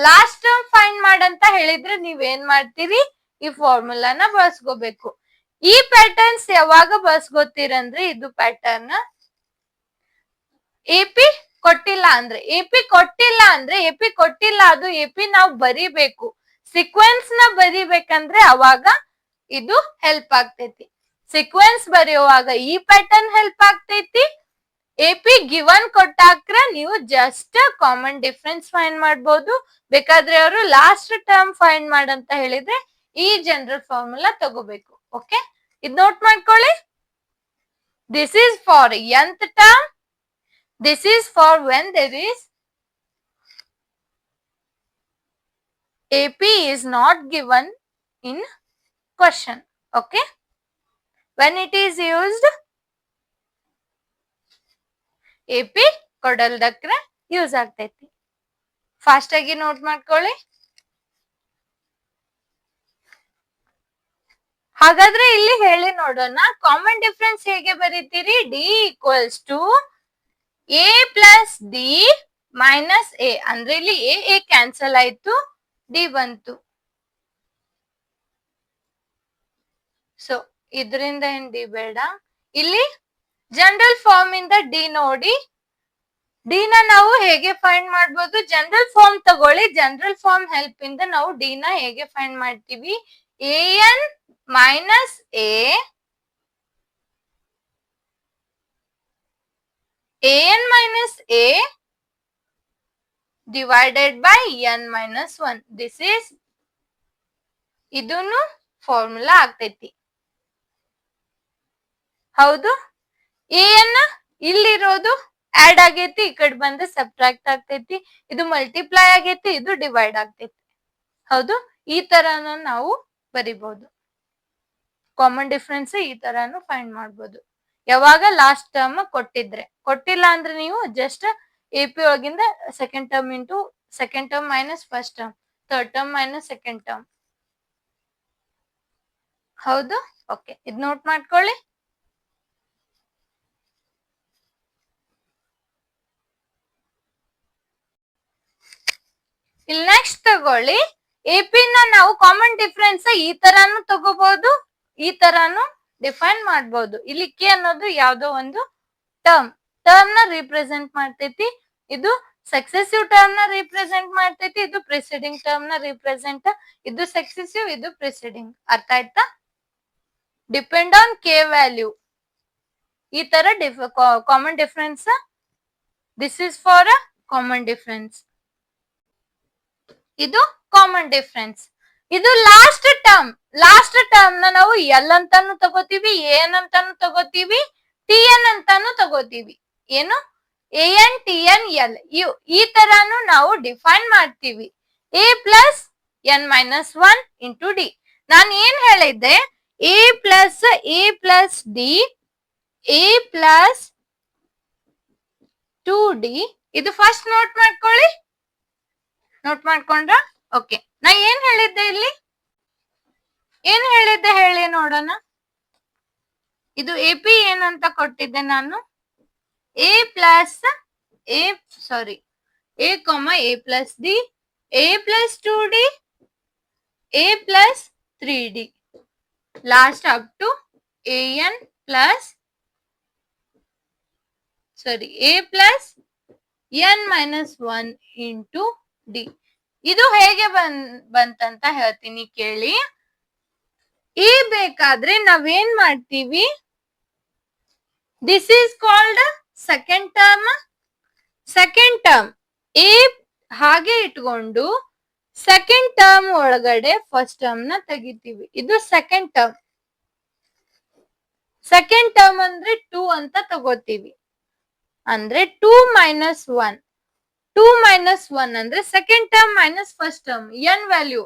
ಲಾಸ್ಟ್ ಟರ್ಮ್ ಫೈಂಡ್ ಮಾಡಂತ ಹೇಳಿದ್ರೆ ನೀವ್ ಏನ್ ಮಾಡ್ತೀರಿ? ಈ ಫಾರ್ಮುಲಾನ ಬಳಸ್ಕೋಬೇಕು. ಈ ಪ್ಯಾಟರ್ನ್ಸ್ ಯಾವಾಗ ಬಳಸ್ಕೋತೀರಂದ್ರೆ, ಇದು ಪ್ಯಾಟರ್ನ್ AP ಕೊಟ್ಟಿಲ್ಲ ಅಂದ್ರೆ, AP ಕೊಟ್ಟಿಲ್ಲ ಅದು AP ನಾವು ಬರಿಬೇಕು, ಸೀಕ್ವೆನ್ಸ್ ನ ಬರಿಬೇಕಂದ್ರೆ ಅವಾಗ ಇದು ಹೆಲ್ಪ್ ಆಗ್ತೈತಿ. ಸೀಕ್ವೆನ್ಸ್ ಬರೆಯುವಾಗ ಈ ಪ್ಯಾಟರ್ನ್ ಹೆಲ್ಪ್ ಆಗ್ತೈತಿ. AP ಗಿವನ್ ಕೊಟ್ಟಾಕ್ರ ನೀವು ಜಸ್ಟ್ ಕಾಮನ್ ಡಿಫರೆನ್ಸ್ ಫೈಂಡ್ ಮಾಡ್ಬೋದು. ಬೇಕಾದ್ರೆ ಅವರು ಲಾಸ್ಟ್ ಟರ್ಮ್ ಫೈಂಡ್ ಮಾಡಂತ ಹೇಳಿದ್ರೆ ಈ ಜನರಲ್ ಫಾರ್ಮುಲಾ ತಗೋಬೇಕು. ಓಕೆ, ಇದು ನೋಟ್ ಮಾಡ್ಕೊಳ್ಳಿ. This is for nth term. This is for when there is AP is not given in question. Okay, when it is used, AP ಕೊಡಲ್ದಕ್ರೆ ಯೂಸ್ ಆಗ್ತೈತಿ. Fast ಆಗಿ note ಮಾಡ್ಕೊಳ್ಳಿ. ಹಾಗಾದ್ರೆ ಇಲ್ಲಿ ಹೇಳಿ ನೋಡೋಣ, ಕಾಮನ್ ಡಿಫರೆನ್ಸ್ ಹೇಗೆ ಬರೀತೀರಿ? D equals to a plus d minus a. ಅಂದ್ರೆ ಇಲ್ಲಿ a ಕ್ಯಾನ್ಸಲ್ ಆಯ್ತು, d ಬಂತು. ಸೊ ಇದರಿಂದ ಏನ್ d ಬೇಡ. ಇಲ್ಲಿ ಜನರಲ್ ಫಾರ್ಮ್ ಇಂದ d ನೋಡಿ, d ನ ನಾವು ಹೇಗೆ ಫೈಂಡ್ ಮಾಡ್ಬೋದು? ಜನರಲ್ ಫಾರ್ಮ್ ತಗೊಳ್ಳಿ. ಜನರಲ್ ಫಾರ್ಮ್ ಹೆಲ್ಪ್ ಇಂದ ನಾವು d ನ ಹೇಗೆ ಫೈಂಡ್ ಮಾಡ್ತೀವಿ? an minus a divided by n minus 1. This is ಇದನ್ನು ಫಾರ್ಮುಲಾ ಆಗ್ತೈತಿ. ಹೌದು, an ಇಲ್ಲಿರೋದು ಆಡ್ ಆಗೈತಿ, ಈ ಕಡೆ ಬಂದು ಸಬ್ಟ್ರಾಕ್ಟ್ ಆಗ್ತೈತಿ, ಇದು ಮಲ್ಟಿಪ್ಲೈ ಆಗೈತಿ, ಇದು ಡಿವೈಡ್ ಆಗ್ತೈತಿ. ಹೌದು, ಈ ತರಾನು ನಾವು ಬರಿಬಹುದು. ಕಾಮನ್ ಡಿಫರೆನ್ಸ್ ಈ ತರಾನು ಫೈಂಡ್ ಮಾಡ್ಬೋದು ಯಾವಾಗ ಲಾಸ್ಟ್ ಟರ್ಮ್ ಕೊಟ್ಟಿದ್ರೆ. ಕೊಟ್ಟಿಲ್ಲ ಅಂದ್ರೆ ನೀವು ಜಸ್ಟ್ AP ಒಳಗಿಂದ second term into second term minus first term, third term minus second term. ಹೌದು, ಓಕೆ, ಇದು ನೋಟ್ ಮಾಡ್ಕೊಳ್ಳಿ. ಇಲ್ಲಿ ನೆಕ್ಸ್ಟ್ ತಗೊಳ್ಳಿ. AP ನ ನಾವು ಕಾಮನ್ ಡಿಫರೆನ್ಸ್ ಈ ತರಾನು ತಗೋಬಹುದು, ಈ ತರಾನು ಡಿಫೈನ್ ಮಾಡಬಹುದು. ಇಲ್ಲಿ ಕೆ ಅನ್ನೋದು ಯಾವ್ದೋ ಒಂದು ಟರ್ಮ್ ನ ರಿಪ್ರೆಸೆಂಟ್ ಮಾಡ್ತೈತಿ. ಇದು ಸಕ್ಸೆಸಿವ್ ಟರ್ಮ್ ನ ರಿಪ್ರೆಸೆಂಟ್ ಮಾಡ್ತೈತಿ, ಇದು ಪ್ರಿಸೀಡಿಂಗ್ ಟರ್ಮ್ ನ ರಿಪ್ರೆಸೆಂಟ್. ಇದು ಸಕ್ಸೆಸಿವ್, ಇದು ಪ್ರಿಸೀಡಿಂಗ್. ಅರ್ಥ ಆಯ್ತಾ? Depend on K value. ಈ ತರ common difference. This is for a common difference. ಇದು ಕಾಮನ್ ಡಿಫರೆನ್ಸ್. ಇದು ಲಾಸ್ಟ್ ಟರ್ಮ್ ನ ನಾವು ಎಲ್ ಅಂತಾನು ತಗೋತೀವಿ, ಎನ್ ಅಂತಾನು ತಗೋತೀವಿ, ಟಿ ಎನ್ ಅಂತಾನು ತಗೋತೀವಿ. ಏನು A N T N L ಈ ತರಾನು ನಾವು ಡಿಫೈನ್ ಮಾಡ್ತೀವಿ. A plus n minus one into D. ನಾನು ಏನ್ ಹೇಳಿದ್ದೆ, A plus d, a plus 2d. ಇದು ಫಸ್ಟ್ ನೋಟ್ ಮಾಡ್ಕೊಳ್ಳಿ. ನೋಟ್ ಮಾಡ್ಕೊಂಡ್ರ? ಓಕೆ. ನಾ ಏನ್ ಹೇಳಿದ್ದೆ ಇಲ್ಲಿ? ಏನ್ ಹೇಳಿದ್ದೆ ಹೇಳಿ ನೋಡೋಣ. ಇದು ಎ ಪಿ ಏನಂತ ಕೊಟ್ಟಿದ್ದೆ ನಾನು? A plus a plus d, a plus 2d, a plus 3d, last up to n plus a plus n minus one into D. ಇದು ಹೇಗೆ ಬಂತಂತ ಹೇಳ್ತೀನಿ ಕೇಳಿ. ಎ ಬೇಕಾದ್ರೆ ನಾವೇನ್ ಮಾಡ್ತೀವಿ, this is called second term. A ಹಾಗೆ ಇಟ್ಕೊಂಡು ಸೆಕೆಂಡ್ ಟರ್ಮ್ ಒಳಗಡೆ ಫಸ್ಟ್ ಟರ್ಮ್ ನ ತೆಗಿತೀವಿ. ಇದು ಸೆಕೆಂಡ್ ಟರ್ಮ್ ಅಂದ್ರೆ 2 ಅಂತ ತಗೋತೀವಿ. ಅಂದ್ರೆ 2 ಮೈನಸ್ 1 ಅಂದ್ರೆ second term minus first term, N value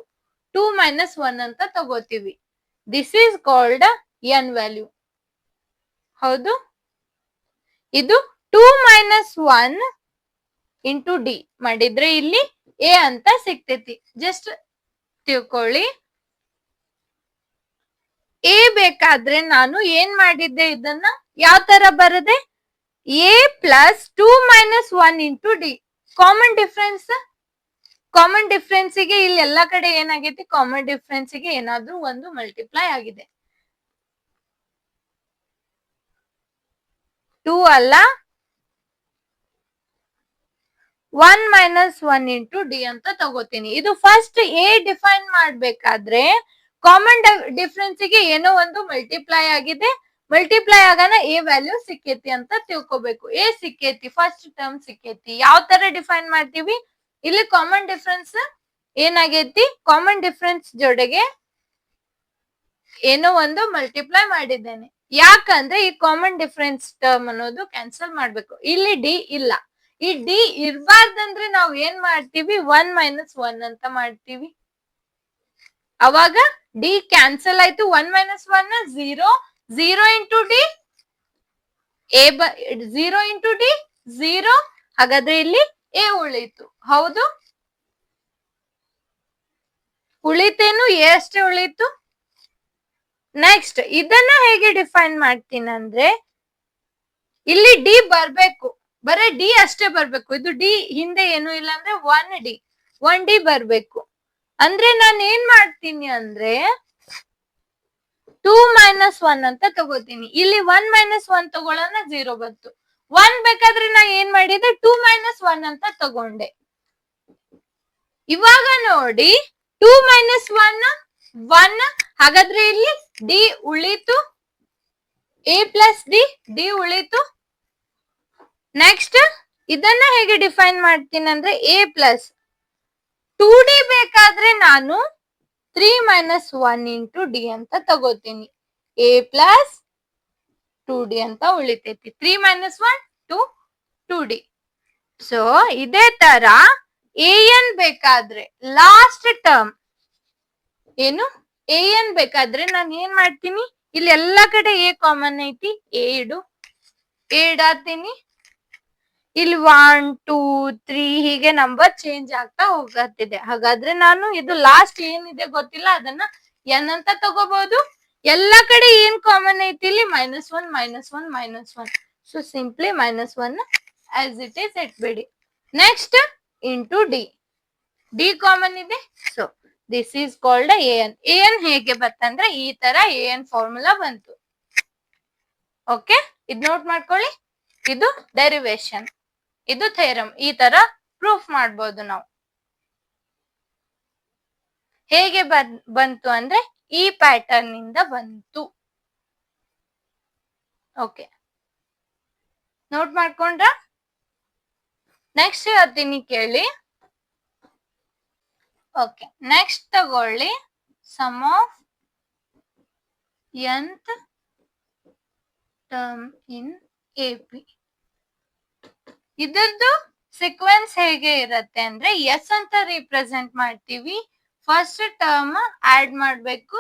2 minus 1 ಅಂತ ತಗೋತೀವಿ. This is called N value. ಹೌದು. ಇದು 2 ಮೈನಸ್ 1 ಇಂಟು ಡಿ ಮಾಡಿದ್ರೆ ಇಲ್ಲಿ ಎ ಅಂತ ಸಿಗ್ತೈತಿ. ಜಸ್ಟ್ ತಿಳ್ಕೊಳ್ಳಿ. ಎ ಬೇಕಾದ್ರೆ ನಾನು ಏನ್ ಮಾಡಿದ್ದೆ, ಇದನ್ನ ಯಾವ ತರ ಬರದೆ, A plus 2 minus 1 into D. Common ಡಿಫ್ರೆನ್ಸಿಗೆ ಇಲ್ಲಿ ಎಲ್ಲಾ ಕಡೆ ಏನಾಗೈತಿ, ಕಾಮನ್ ಡಿಫ್ರೆನ್ಸಿಗೆ ಏನಾದ್ರೂ ಒಂದು ಮಲ್ಟಿಪ್ಲೈ ಆಗಿದೆ. 2 ಅಲ್ಲ, 1 ಮೈನಸ್ 1 ಇಂಟು ಡಿ ಅಂತ ತಗೋತೀನಿ. ಇದು ಫಸ್ಟ್ ಎ ಡಿಫೈನ್ ಮಾಡ್ಬೇಕಾದ್ರೆ ಕಾಮನ್ ಡಿಫ್ರೆನ್ಸಿಗೆ ಏನೋ ಒಂದು ಮಲ್ಟಿಪ್ಲೈ ಆಗಿದೆ. ಮಲ್ಟಿಪ್ಲೈ ಆಗಾನ ಎ ವ್ಯಾಲ್ಯೂ ಸಿಕ್ಕೇತಿ ಅಂತ ತಿಳ್ಕೊಬೇಕು. ಎ ಸಿಕ್ಕೇತಿ, ಫಸ್ಟ್ ಟರ್ಮ್ ಸಿಕ್ಕೇತಿ. ಯಾವ ತರ ಡಿಫೈನ್ ಮಾಡ್ತೀವಿ, ಇಲ್ಲಿ ಕಾಮನ್ ಡಿಫರೆನ್ಸ್ ಏನಾಗೈತಿ, ಕಾಮನ್ ಡಿಫರೆನ್ಸ್ ಜೊತೆಗೆ ಏನೋ ಒಂದು ಮಲ್ಟಿಪ್ಲೈ ಮಾಡಿದ್ದೇನೆ. ಯಾಕಂದ್ರೆ ಈ ಕಾಮನ್ ಡಿಫರೆನ್ಸ್ ಟರ್ಮ್ ಅನ್ನೋದು ಕ್ಯಾನ್ಸಲ್ ಮಾಡ್ಬೇಕು. ಇಲ್ಲಿ ಡಿ ಇಲ್ಲ. ಈ ಡಿ ಇರ್ಬಾರ್ದಂದ್ರೆ ನಾವು ಏನ್ ಮಾಡ್ತೀವಿ, 1 ಮೈನಸ್ 1 ಅಂತ ಮಾಡ್ತೀವಿ. ಅವಾಗ ಡಿ ಕ್ಯಾನ್ಸಲ್ ಆಯ್ತು. 1 minus 1 0 into D, 0 into D 0. ಹಾಗಾದ್ರೆ ಇಲ್ಲಿ ಎ ಉಳಿತು. ಹೌದು, ಉಳಿತೇನು? ಎ ಅಷ್ಟೇ ಉಳಿತು. ನೆಕ್ಸ್ಟ್ ಇದನ್ನ ಹೇಗೆ ಡಿಫೈನ್ ಮಾಡ್ತೀನಿ ಅಂದ್ರೆ, ಇಲ್ಲಿ ಡಿ ಬರ್ಬೇಕು, ಬರೀ ಡಿ ಅಷ್ಟೇ ಬರ್ಬೇಕು. ಇದು ಡಿ ಹಿಂದೆ ಏನು ಇಲ್ಲ ಅಂದ್ರೆ 1 ಡಿ ಬರ್ಬೇಕು. ಅಂದ್ರೆ ನಾನು ಏನ್ ಮಾಡ್ತೀನಿ ಅಂದ್ರೆ 2 ಮೈನಸ್ 1 ಅಂತ ತಗೋತೀನಿ. ಇಲ್ಲಿ 1 ಮೈನಸ್ 1 ತಗೊಳ್ಳೋಣ, 0 ಬಂತು. 1 ಬೇಕಾದ್ರೆ ನಾ ಏನ್ ಮಾಡಿದೆ, 2 ಮೈನಸ್ 1 ಅಂತ ತಗೊಂಡೆ. ಇವಾಗ ನೋಡಿ 2 ಮೈನಸ್ 1 ಹಾಗಾದ್ರೆ ಇಲ್ಲಿ ಡಿ ಉಳಿತು, ಎ ಪ್ಲಸ್ ಡಿ ಉಳಿತು. ನೆಕ್ಸ್ಟ್ ಇದನ್ನ ಹೇಗೆ ಡಿಫೈನ್ ಮಾಡ್ತೀನಿ ಅಂದ್ರೆ, ಎ ಪ್ಲಸ್ 2d ಬೇಕಾದ್ರೆ ನಾನು 3 ಮೈನಸ್ 1 ಇಂಟು ಡಿ ಅಂತ ತಗೋತೀನಿ. ಎ ಪ್ಲಸ್ 2d ಅಂತ ಉಳಿತೈತಿ. 3 ಮೈನಸ್ 1 2d. ಸೊ ಇದೇ ತರ ಎ ಎನ್ ಬೇಕಾದ್ರೆ ಲಾಸ್ಟ್ ಟರ್ಮ್ ಏನು, ಎ ಎನ್ ಬೇಕಾದ್ರೆ ನಾನು ಏನ್ ಮಾಡ್ತೀನಿ, ಇಲ್ಲಿ ಎಲ್ಲಾ ಕಡೆ ಎ ಕಾಮನ್ ಐತಿ, ಎ ಇಡಾತೀನಿ. ಇಲ್ಲಿ 1 2 3 ಹೀಗೆ ನಂಬರ್ ಚೇಂಜ್ ಆಗ್ತಾ ಹೋಗತ್ತಿದೆ. ಹಾಗಾದ್ರೆ ನಾನು ಇದು ಲಾಸ್ಟ್ ಏನಿದೆ ಗೊತ್ತಿಲ್ಲ, ಅದನ್ನ ಎನ್ ಅಂತ ತಗೋಬಹುದು. ಎಲ್ಲಾ ಕಡೆ ಏನ್ ಕಾಮನ್ ಐತಿ, ಇಲ್ಲಿ -1 -1 so simply -1 as it is ಇಟ್ಬಿಡಿ. ನೆಕ್ಸ್ಟ್ ಇಂಟು ಡಿ ಕಾಮನ್ ಇದೆ. So this is called N ಹೇಗೆ ಬರ್ತಂದ್ರೆ ಈ ತರ ಎನ್ ಫಾರ್ಮುಲಾ ಬಂತು. ಓಕೆ, ಇದು ನೋಟ್ ಮಾಡ್ಕೊಳ್ಳಿ. ಇದು ಡೆರಿವೇಶನ್, ಇದು ಥೇರಮ್. ಈ ತರ ಪ್ರೂಫ್ ಮಾಡ್ಬೋದು ನಾವು. ಹೇಗೆ ಬಂತು ಅಂದ್ರೆ ಈ ಪ್ಯಾಟರ್ನ್ ಇಂದ ಬಂತು. ಓಕೆ, ನೋಟ್ ಮಾಡ್ಕೊಂಡ್ರ? ನೆಕ್ಸ್ಟ್ ಹೇಳ್ತೀನಿ ಕೇಳಿ. ಓಕೆ, ನೆಕ್ಸ್ಟ್ ತಗೊಳ್ಳಿ sum of nth term in AP. ಇದರದ್ದು ಸೀಕ್ವೆನ್ಸ್ ಹೇಗೆ ಇರುತ್ತೆ ಅಂದ್ರೆ ಎಸ್ ಅಂತ ರಿಪ್ರೆಸೆಂಟ್ ಮಾಡ್ತೀವಿ. ಫಸ್ಟ್ ಟರ್ಮ್ ಆಡ್ ಮಾಡ್ಬೇಕು,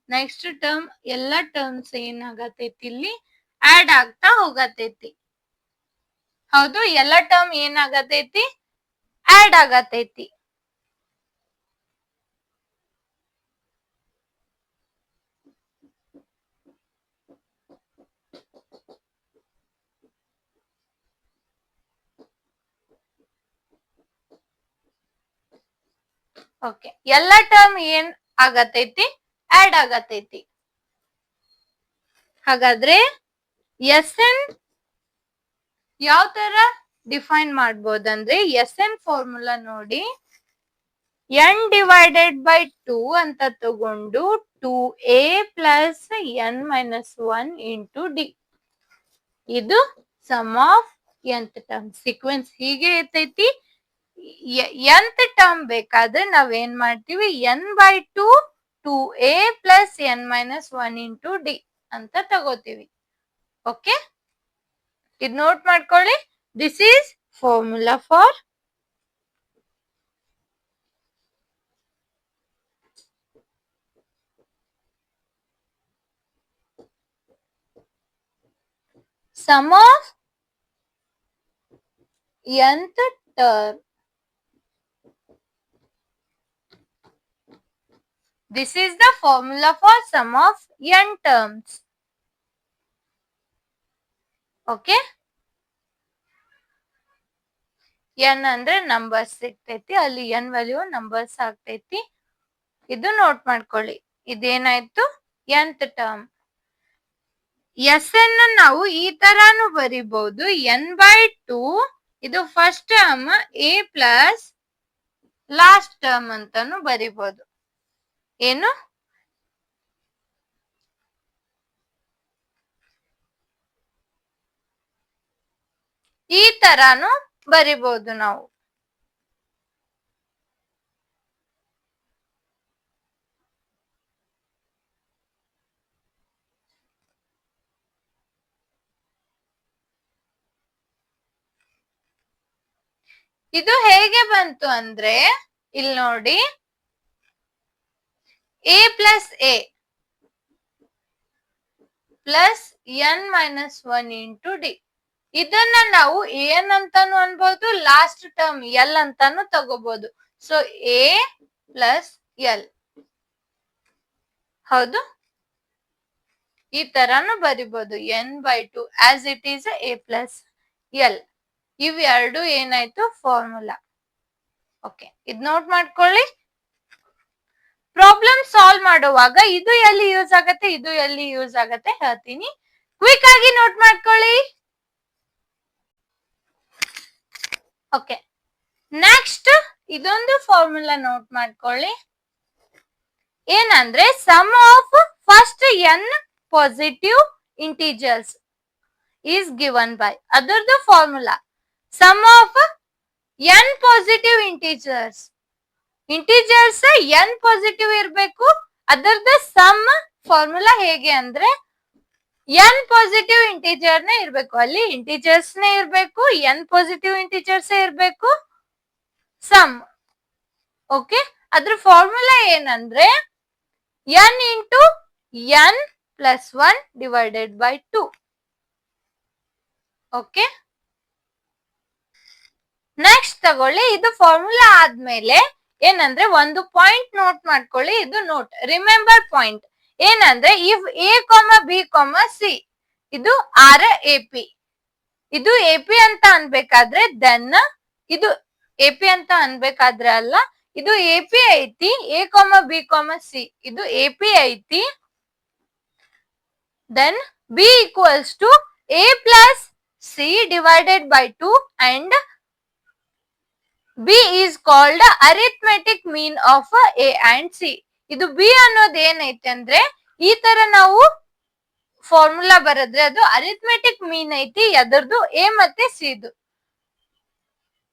ನೆಕ್ಸ್ಟ್ ಟರ್ಮ್ ಎಲ್ಲ ಟರ್ಮ್ಸ್ ಏನಾಗತೈತಿ ಇಲ್ಲಿ ಆಡ್ ಆಗ್ತಾ ಹೋಗತೈತಿ. ಹೌದು, ಎಲ್ಲ ಟರ್ಮ್ ಏನಾಗತೈತಿ ಆಡ್ ಆಗತೈತಿ. ಓಕೆ, ಎಲ್ಲ ಟರ್ಮ್ ಏನ್ ಆಗತೈತಿ ಆಡ್ ಆಗತೈತಿ. ಹಾಗಾದ್ರೆ ಎಸ್ ಎನ್ ಯಾವ ತರ ಡಿಫೈನ್ ಮಾಡ್ಬೋದಂದ್ರೆ ಎಸ್ ಎನ್ ಫಾರ್ಮುಲಾ ನೋಡಿ, n ಡಿವೈಡೆಡ್ ಬೈ 2 ಅಂತ ತಗೊಂಡು 2a plus n minus 1 into D. ಇದು sum of nth term. Sequence ಹೀಗೆ ಇರ್ತೈತಿ. nth ಟರ್ಮ್ ಬೇಕಾದ್ರೆ ನಾವ್ ಏನ್ ಮಾಡ್ತೀವಿ, n by 2 2a plus n minus 1 into D ಅಂತ ತಗೋತೀವಿ. ಓಕೆ, ಇದು ನೋಟ್ ಮಾಡ್ಕೊಳ್ಳಿ. This is formula for sum of nth term. This is the formula for sum of n terms. Okay? n ಅಂದ್ರೆ numbers ಸಿಗ್ತೈತಿ, ಅಲ್ಲಿ n ವ್ಯಾಲ್ಯೂ ನಂಬರ್ಸ್ ಆಗ್ತೈತಿ. ಇದು note ಮಾಡ್ಕೊಳ್ಳಿ. ಇದೇನಾಯ್ತು nth ಟರ್ಮ್. ಎಸ್ ಎನ್ ನಾವು ಈ ತರಾನು ಬರಿಬಹುದು, n ಬೈ 2 ಇದು first term a plus last term ಅಂತಾನು ಬರಿಬಹುದು. ಏನು ಈ ತರಾನು ಬರಿಬಹುದು ನಾವು. ಇದು ಹೇಗೆ ಬಂತು ಅಂದ್ರೆ ಇಲ್ಲಿ ನೋಡಿ, a plus a plus n minus 1 into D. ಇದನ್ನ ನಾವು ಏನ್ ಅಂತಾನು ಅನ್ಬಹುದು, ಲಾಸ್ಟ್ ಟರ್ಮ್ ಎಲ್ ಅಂತಾನು ತಗೋಬಹುದು. So a plus L. ಹೌದು, ಈ ತರಾನು ಬರಿಬಹುದು n by 2 as it is a plus L. ಇವೆರಡು ಏನಾಯ್ತು ಫಾರ್ಮುಲಾ. ಓಕೆ, ಇದ್ ನೋಟ್ ಮಾಡ್ಕೊಳ್ಳಿ. ಪ್ರಾಬ್ಲಮ್ ಸಾಲ್ವ್ ಮಾಡುವಾಗ ಇದು ಎಲ್ಲಿ ಯೂಸ್ ಆಗತ್ತೆ, ಇದು ಎಲ್ಲಿ ಯೂಸ್ ಆಗತ್ತೆ ಹೇಳ್ತೀನಿ. ಕ್ವಿಕ್ ಆಗಿ ನೋಟ್ ಮಾಡ್ಕೊಳ್ಳಿ. ಓಕೆ, ನೆಕ್ಸ್ಟ್ ಇದೊಂದು ಫಾರ್ಮುಲಾ ನೋಟ್ ಮಾಡ್ಕೊಳ್ಳಿ. ಏನಂದ್ರೆ sum of first n positive integers is given by. ಅದರದ್ದು formula sum of n positive integers n positive ಇರ್ಬೇಕು. ಅದರದ ಸಮ್ ಫಾರ್ಮುಲಾ ಹೇಗೆ ಅಂದ್ರೆ n ಪಾಸಿಟಿವ್ ಇಂಟಿಜರ್ ನೇ ಇರ್ಬೇಕು, ಅಲ್ಲಿ ಇಂಟಿಜರ್ಸ್ ನೇ ಇರ್ಬೇಕು, n ಪಾಸಿಟಿವ್ ಇಂಟಿಜರ್ಸ್ ಇರ್ಬೇಕು, ಸಮ್. ಓಕೆ, ಅದ್ರ ಫಾರ್ಮುಲಾ ಏನಂದ್ರೆ n into n plus 1 divided by 2. Okay, next ತಗೊಳ್ಳಿ. ಇದು ಫಾರ್ಮುಲಾ ಆದ್ಮೇಲೆ ಏನಂದ್ರೆ ಒಂದು ಪಾಯಿಂಟ್ ನೋಟ್ ಮಾಡ್ಕೊಳ್ಳಿ. ಇದು ನೋಟ್ ರಿಮೆಂಬರ್ ಪಾಯಿಂಟ್ ಏನಂದ್ರೆ ಇಫ್ a, b, c ಇದು ಆರ್ ಎ ಪಿ, ಇದು ಎ ಪಿ ಅಂತ ಅನ್ಬೇಕಾದ್ರೆ ದೆನ್ ಇದು ಎ ಪಿ ಅಂತ ಅನ್ಬೇಕಾದ್ರೆ ಅಲ್ಲ, ಇದು ಎ ಪಿ ಐತಿ, a, b, c ಇದು ಎ ಪಿ ಐತಿ, then b equals to a plus c divided by 2 and b is called arithmetic mean of a and c. ಇದು b ಅನ್ನೋದು ಏನೈತೆ ಅಂದ್ರೆ ಈ ತರ ನಾವು ಫಾರ್ಮುಲಾ ಬರದ್ರೆ ಅದು ಅರಿಥ್ಮೆಟಿಕ್ ಮೀನ್ ಐತಿ ಎದರ್ದು ಎ ಮತ್ತೆ ಸಿದು.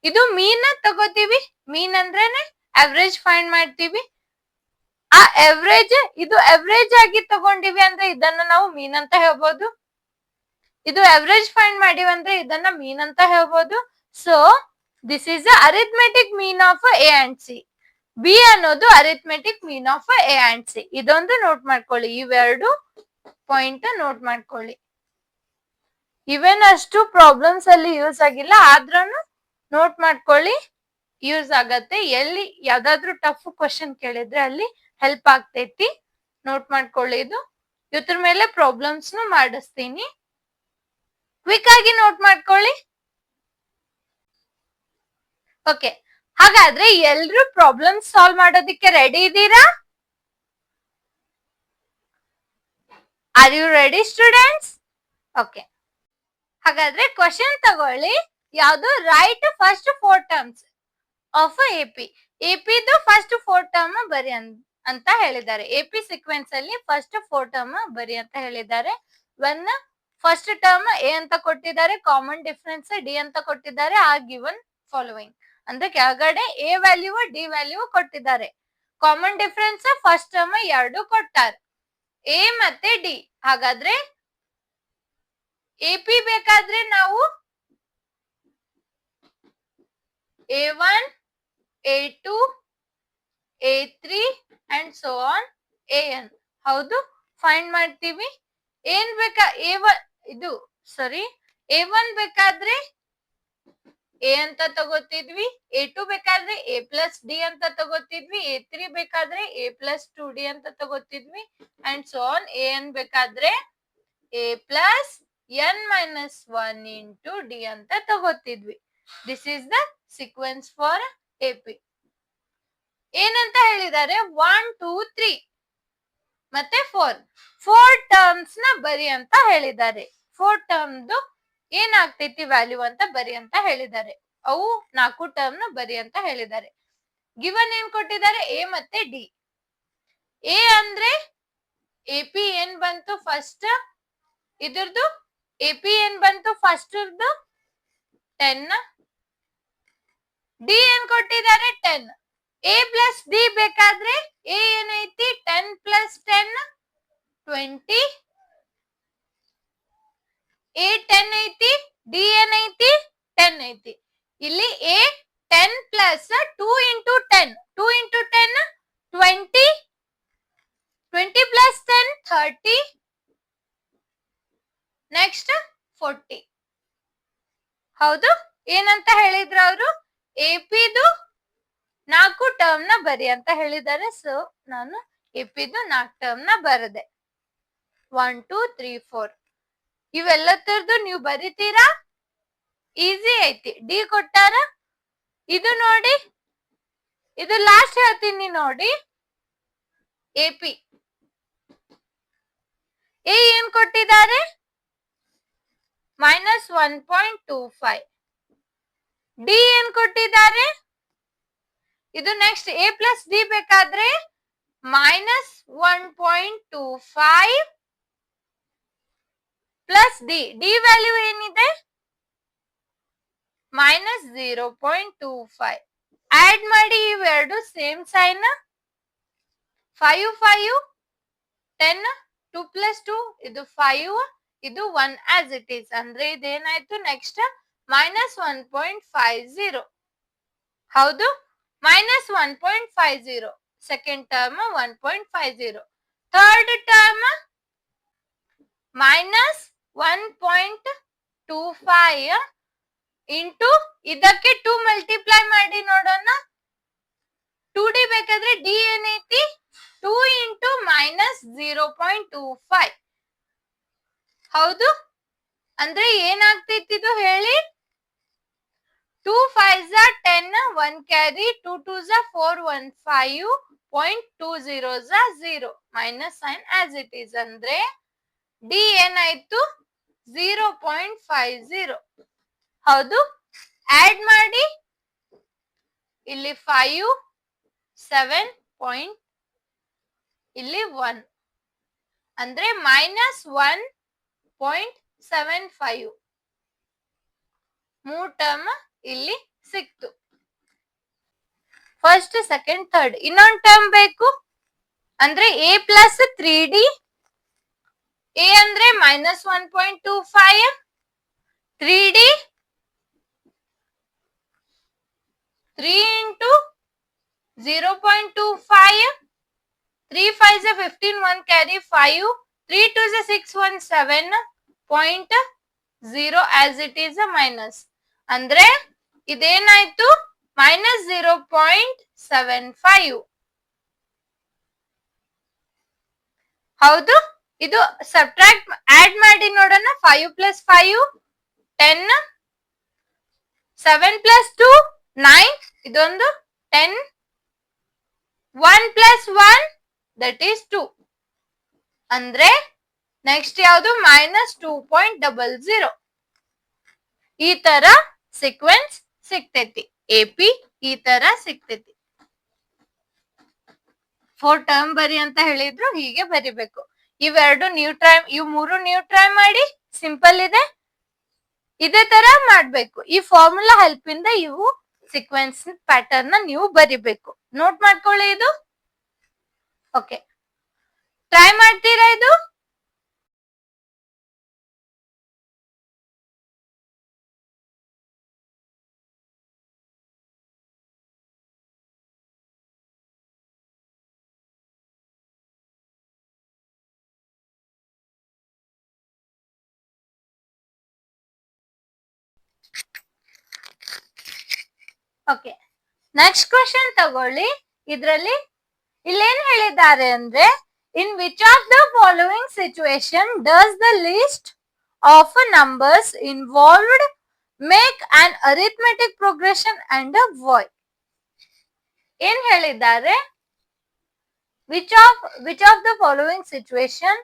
ಇದು ಮೀನ್ ತಗೋತೀವಿ, ಮೀನ್ ಅಂದ್ರೇನೆ ಅವರೇಜ್ ಫೈಂಡ್ ಮಾಡ್ತೀವಿ. ಆ ಅವರೇಜ್ ಇದು ಅವರೇಜ್ ಆಗಿ ತಗೊಂಡಿವಿ ಅಂದ್ರೆ ಇದನ್ನ ನಾವು ಮೀನ್ ಅಂತ ಹೇಳ್ಬೋದು. ಇದು ಅವರೇಜ್ ಫೈಂಡ್ ಮಾಡಿವಿ ಅಂದ್ರೆ ಇದನ್ನ ಮೀನ್ ಅಂತ ಹೇಳ್ಬೋದು. So this is the arithmetic mean of A and C. B ಅನ್ನೋದು arithmetic mean of A and C. ಇದೊಂದು ನೋಟ್ ಮಾಡ್ಕೊಳ್ಳಿ, ಇವೆರಡು ಪಾಯಿಂಟ್ ನೋಟ್ ಮಾಡ್ಕೊಳ್ಳಿ. ಇವೇನ್ ಅಷ್ಟು ಪ್ರಾಬ್ಲಮ್ಸ್ ಅಲ್ಲಿ ಯೂಸ್ ಆಗಿಲ್ಲ, ಆದ್ರೂ ನೋಟ್ ಮಾಡ್ಕೊಳ್ಳಿ, ಯೂಸ್ ಆಗತ್ತೆ. ಎಲ್ಲಿ ಯಾವ್ದಾದ್ರು ಟಫ್ ಕ್ವಶನ್ ಕೇಳಿದ್ರೆ ಅಲ್ಲಿ ಹೆಲ್ಪ್ ಆಗ್ತೈತಿ. ನೋಟ್ ಮಾಡ್ಕೊಳ್ಳಿ. ಇದು ಇದ್ರ ಮೇಲೆ ಪ್ರಾಬ್ಲಮ್ಸ್ ಮಾಡಿಸ್ತೀನಿ, ಕ್ವಿಕ್ ಆಗಿ ನೋಟ್ ಮಾಡ್ಕೊಳ್ಳಿ. ಓಕೆ, ಹಾಗಾದ್ರೆ ಎಲ್ರು ಪ್ರಾಬ್ಲಮ್ ಸಾಲ್ವ್ ಮಾಡೋದಿಕ್ಕೆ ರೆಡಿ ಇದ್ದೀರಾ? Are you ready students? Okay, ಹಾಗಾದ್ರೆ ಕ್ವಶನ್ ತಗೊಳ್ಳಿ. ಯಾವ್ದು? Right first 4 terms of AP. ಎಪಿದು ಫಸ್ಟ್ 4 ಟರ್ಮ್ ಬರಿ ಅಂತ ಹೇಳಿದ್ದಾರೆ. ಎಪಿ ಸೀಕ್ವೆನ್ಸ್ ಅಲ್ಲಿ ಫಸ್ಟ್ 4 ಟರ್ಮ್ ಬರಿ ಅಂತ ಹೇಳಿದ್ದಾರೆ. ಒನ್ ಫಸ್ಟ್ ಟರ್ಮ್ ಎ ಅಂತ ಕೊಟ್ಟಿದ್ದಾರೆ, ಕಾಮನ್ ಡಿಫರೆನ್ಸ್ ಡಿ ಅಂತ ಕೊಟ್ಟಿದ್ದಾರೆ. ಆ ಗಿವನ್ ಫಾಲೋವಿಂಗ್ ಅಂದ್ರೆ ಕೆಳಗಡೆ ಎ ವ್ಯಾಲ್ಯೂ ಡಿ ವ್ಯಾಲ್ಯೂ ಕೊಟ್ಟಿದ್ದಾರೆ. ಕಾಮನ್ ಡಿಫರೆನ್ಸ್ ಫಸ್ಟ್ ಟರ್ಮ್ ಎರಡು ಕೊಟ್ಟಾರ, ಎ ಮತ್ತೆ ಡಿ. ಹಾಗಾದ್ರೆ ಎಪಿ ಬೇಕಾದ್ರೆ ನಾವು A1, A2, A3 and so on AN. ಹೌದು, ಫೈಂಡ್ ಮಾಡ್ತೀವಿ. ಏನ್ ಬೇಕಾ? A1 ಇದು ಸಾರಿ A1 ಬೇಕಾದ್ರೆ ಎ ಅಂತ ತಗೋತಿದ್ವಿ, A2 ಬೇಕಾದ್ರೆ A ಪ್ಲಸ್ ಡಿ ಅಂತ ತಗೋತಿದ್ವಿ, A3 ಬೇಕಾದ್ರೆ A ಪ್ಲಸ್ 2D ಅಂತ ತಗೋತಿದ್ವಿ ಅಂಡ್ ಸೋ ಆನ್. AN ಬೇಕಾದ್ರೆ A plus n minus 1 into D ಅಂತ ತಗೋತಿದ್ವಿ. This is the sequence for AP. ಏನಂತ ಹೇಳಿದ್ದಾರೆ? 1, 2, 3 ಮತ್ತೆ 4 ಟರ್ಮ್ಸ್ ನ ಬರಿ ಅಂತ ಹೇಳಿದ್ದಾರೆ. 4 ಟರ್ಮ್ದು ಏನಾಗ್ತೈತಿ ವ್ಯಾಲ್ಯೂ ಅಂತ ಬರಿ ಅಂತ ಹೇಳಿದ್ದಾರೆ. ಅವು 4 ಟರ್ಮ್ ನ ಬರಿ ಅಂತ ಹೇಳಿದ್ದಾರೆ. ಗಿವನ್ ಏನ್ ಕೊಟ್ಟಿದ್ದಾರೆ? ಎ ಮತ್ತೆ ಡಿ. ಎ ಅಂದ್ರೆ ಎಪಿ ಏನ್ ಬಂತು ಫಸ್ಟ್, ಇದ್ರದ್ದು ಎಪಿ ಏನ್ ಬಂತು ಫಸ್ಟ್ 10. ಡಿ ಏನ್ ಕೊಟ್ಟಿದ್ದಾರೆ? 10. ಎ ಪ್ಲಸ್ ಡಿ ಬೇಕಾದ್ರೆ ಎ ಏನೈತಿ? 10 ಪ್ಲಸ್ 10 20. ಎ 10 ಐತಿ, ಡಿ ಏನೈತಿ? 10 ಐತಿ. ಇಲ್ಲಿ A 10 plus 2 into 10, 2 into 10 20, 20 plus 10 30, next 40. ಹೌದು, ಏನಂತ ಹೇಳಿದ್ರು ಅವರು? ಎಪಿದು 4 ಟರ್ಮ್ ನ ಬರಿ ಅಂತ ಹೇಳಿದ್ದಾರೆ. ಸೊ ನಾನು ಎಪಿದು 4 ಟರ್ಮ್ ನ ಬರದೆ. 1, 2, 3, 4 ಇವೆಲ್ಲತರದ್ದು ನೀವು ಬರಿತೀರಾ? ಈಸಿ ಐತಿ. ಡಿ ಕೊಟ್ಟಾರ, ಇದು ನೋಡಿ, ಇದು ಲಾಸ್ಟ್ ಹೇಳ್ತೀನಿ ನೋಡಿ. ಎಪಿ ಎ ಏನ್ ಕೊಟ್ಟಿದ್ದಾರೆ? -1.25. ಡಿ ಏನ್ ಕೊಟ್ಟಿದ್ದಾರೆ? ಇದು ನೆಕ್ಸ್ಟ್ ಎ ಪ್ಲಸ್ ಡಿ ಬೇಕಾದ್ರೆ -1.25 ಪ್ಲಸ್ ಡಿ. ಡಿ ವ್ಯಾಲ್ಯೂ ಏನಿದೆ? -0.25. ಆಡ್ ಮಾಡಿ ಇವೆರಡು ಸೇಮ್ ಸೈನ್. 5, 5, 10, 2 ಪ್ಲಸ್ 2 ಇದು 5, ಇದು 1 ಆಸ್ ಇಟ್ ಈಸ್. ಅಂದ್ರೆ ಇದೇನಾಯ್ತು? ನೆಕ್ಸ್ಟ್ -1.50. ಹೌದು, -1.50. Second term 1.50. Third term -1.25 into ಇದಕ್ಕೆ 2 ಮಲ್ಟಿಪ್ಲೈ ಮಾಡಿ ನೋಡೋಣ. 2D ಬೇಕಾದ್ರೆ ಡಿ ಏನೈತಿ? 2 ಇಂಟು -0.25. ಹೌದು, ಅಂದ್ರೆ ಏನಾಗ್ತೈತಿ ಇದು ಹೇಳಿ? 2 5s are 10, 1 carry, 2 2s are 4, 1 5.20s are 0. Minus sign as it is. ಅಂದ್ರೆ ಡಿ ಏನಾಯ್ತು? 0.50. ಹೌದು, ಆಡ್ ಮಾಡಿ. ಇಲ್ಲಿ 5, 7 ಪಾಯಿಂಟ್, ಇಲ್ಲಿ 1 ಅಂದ್ರೆ -1 2.75 ಮೂರ್ ಟರ್ಮ್ ಇಲ್ಲಿ ಸಿಕ್ತು. First, second, third. ಇನ್ನೊಂದು ಟರ್ಮ್ ಬೇಕು ಅಂದ್ರೆ a ಪ್ಲಸ್ 3d. a ಅಂದ್ರೆ -1.25, 3d 3 into 0.25, 3 5 is 15, 1 carry 5, 3 2 is 6, 1 7.0 as it is a minus. ಅಂದ್ರೆ ಇದೇನಾಯ್ತು -0.75. ಹೌದು, ಇದು ಸಬ್ಟ್ರಾಕ್ಟ್ ಆಡ್ ಮಾಡಿ ನೋಡೋಣ. 5 plus 5 10, 7 plus 2 9, ಇದೊಂದು 10, 1 plus 1 that is 2. ಅಂದ್ರೆ ನೆಕ್ಸ್ಟ್ ಯಾವುದು -2.00. ಈ ತರ ಸೀಕ್ವೆನ್ಸ್ ಸಿಗ್ತೈತಿ. AP ಈ ತರ ಸಿಗ್ತೈತಿ. 4 ಟರ್ಮ್ ಬರಿ ಅಂತ ಹೇಳಿದ್ರು, ಹೀಗೆ ಬರಿಬೇಕು. ಇವೆರಡು ಇವ್ ಮೂರು ನೀವು ಟ್ರೈ ಮಾಡಿ, ಸಿಂಪಲ್ ಇದೆ. ಇದೇ ತರ ಮಾಡ್ಬೇಕು. ಈ ಫಾರ್ಮುಲಾ ಹೆಲ್ಪ್ ಇಂದ ಇವು ಸೀಕ್ವೆನ್ಸ್ ಪ್ಯಾಟರ್ನ್ ನೀವು ಬರಿಬೇಕು. ನೋಟ್ ಮಾಡ್ಕೊಳ್ಳಿ ಇದು. ಓಕೆ, ಟ್ರೈ ಮಾಡ್ತೀರಾ ಇದು? ಓಕೆ, ನೆಕ್ಸ್ಟ್ ಕ್ವೆಶ್ಚನ್ ತಗೊಳ್ಳಿ. ಇದ್ರಲ್ಲಿ ಇಲ್ಲೇನ್ ಹೇಳಿದ್ದಾರೆ ಅಂದ್ರೆ, in which of the following situation does the list of numbers involved make on arithmetic progression and a void. ಏನ್ ಹೇಳಿದ್ದಾರೆ? Which of the following situation,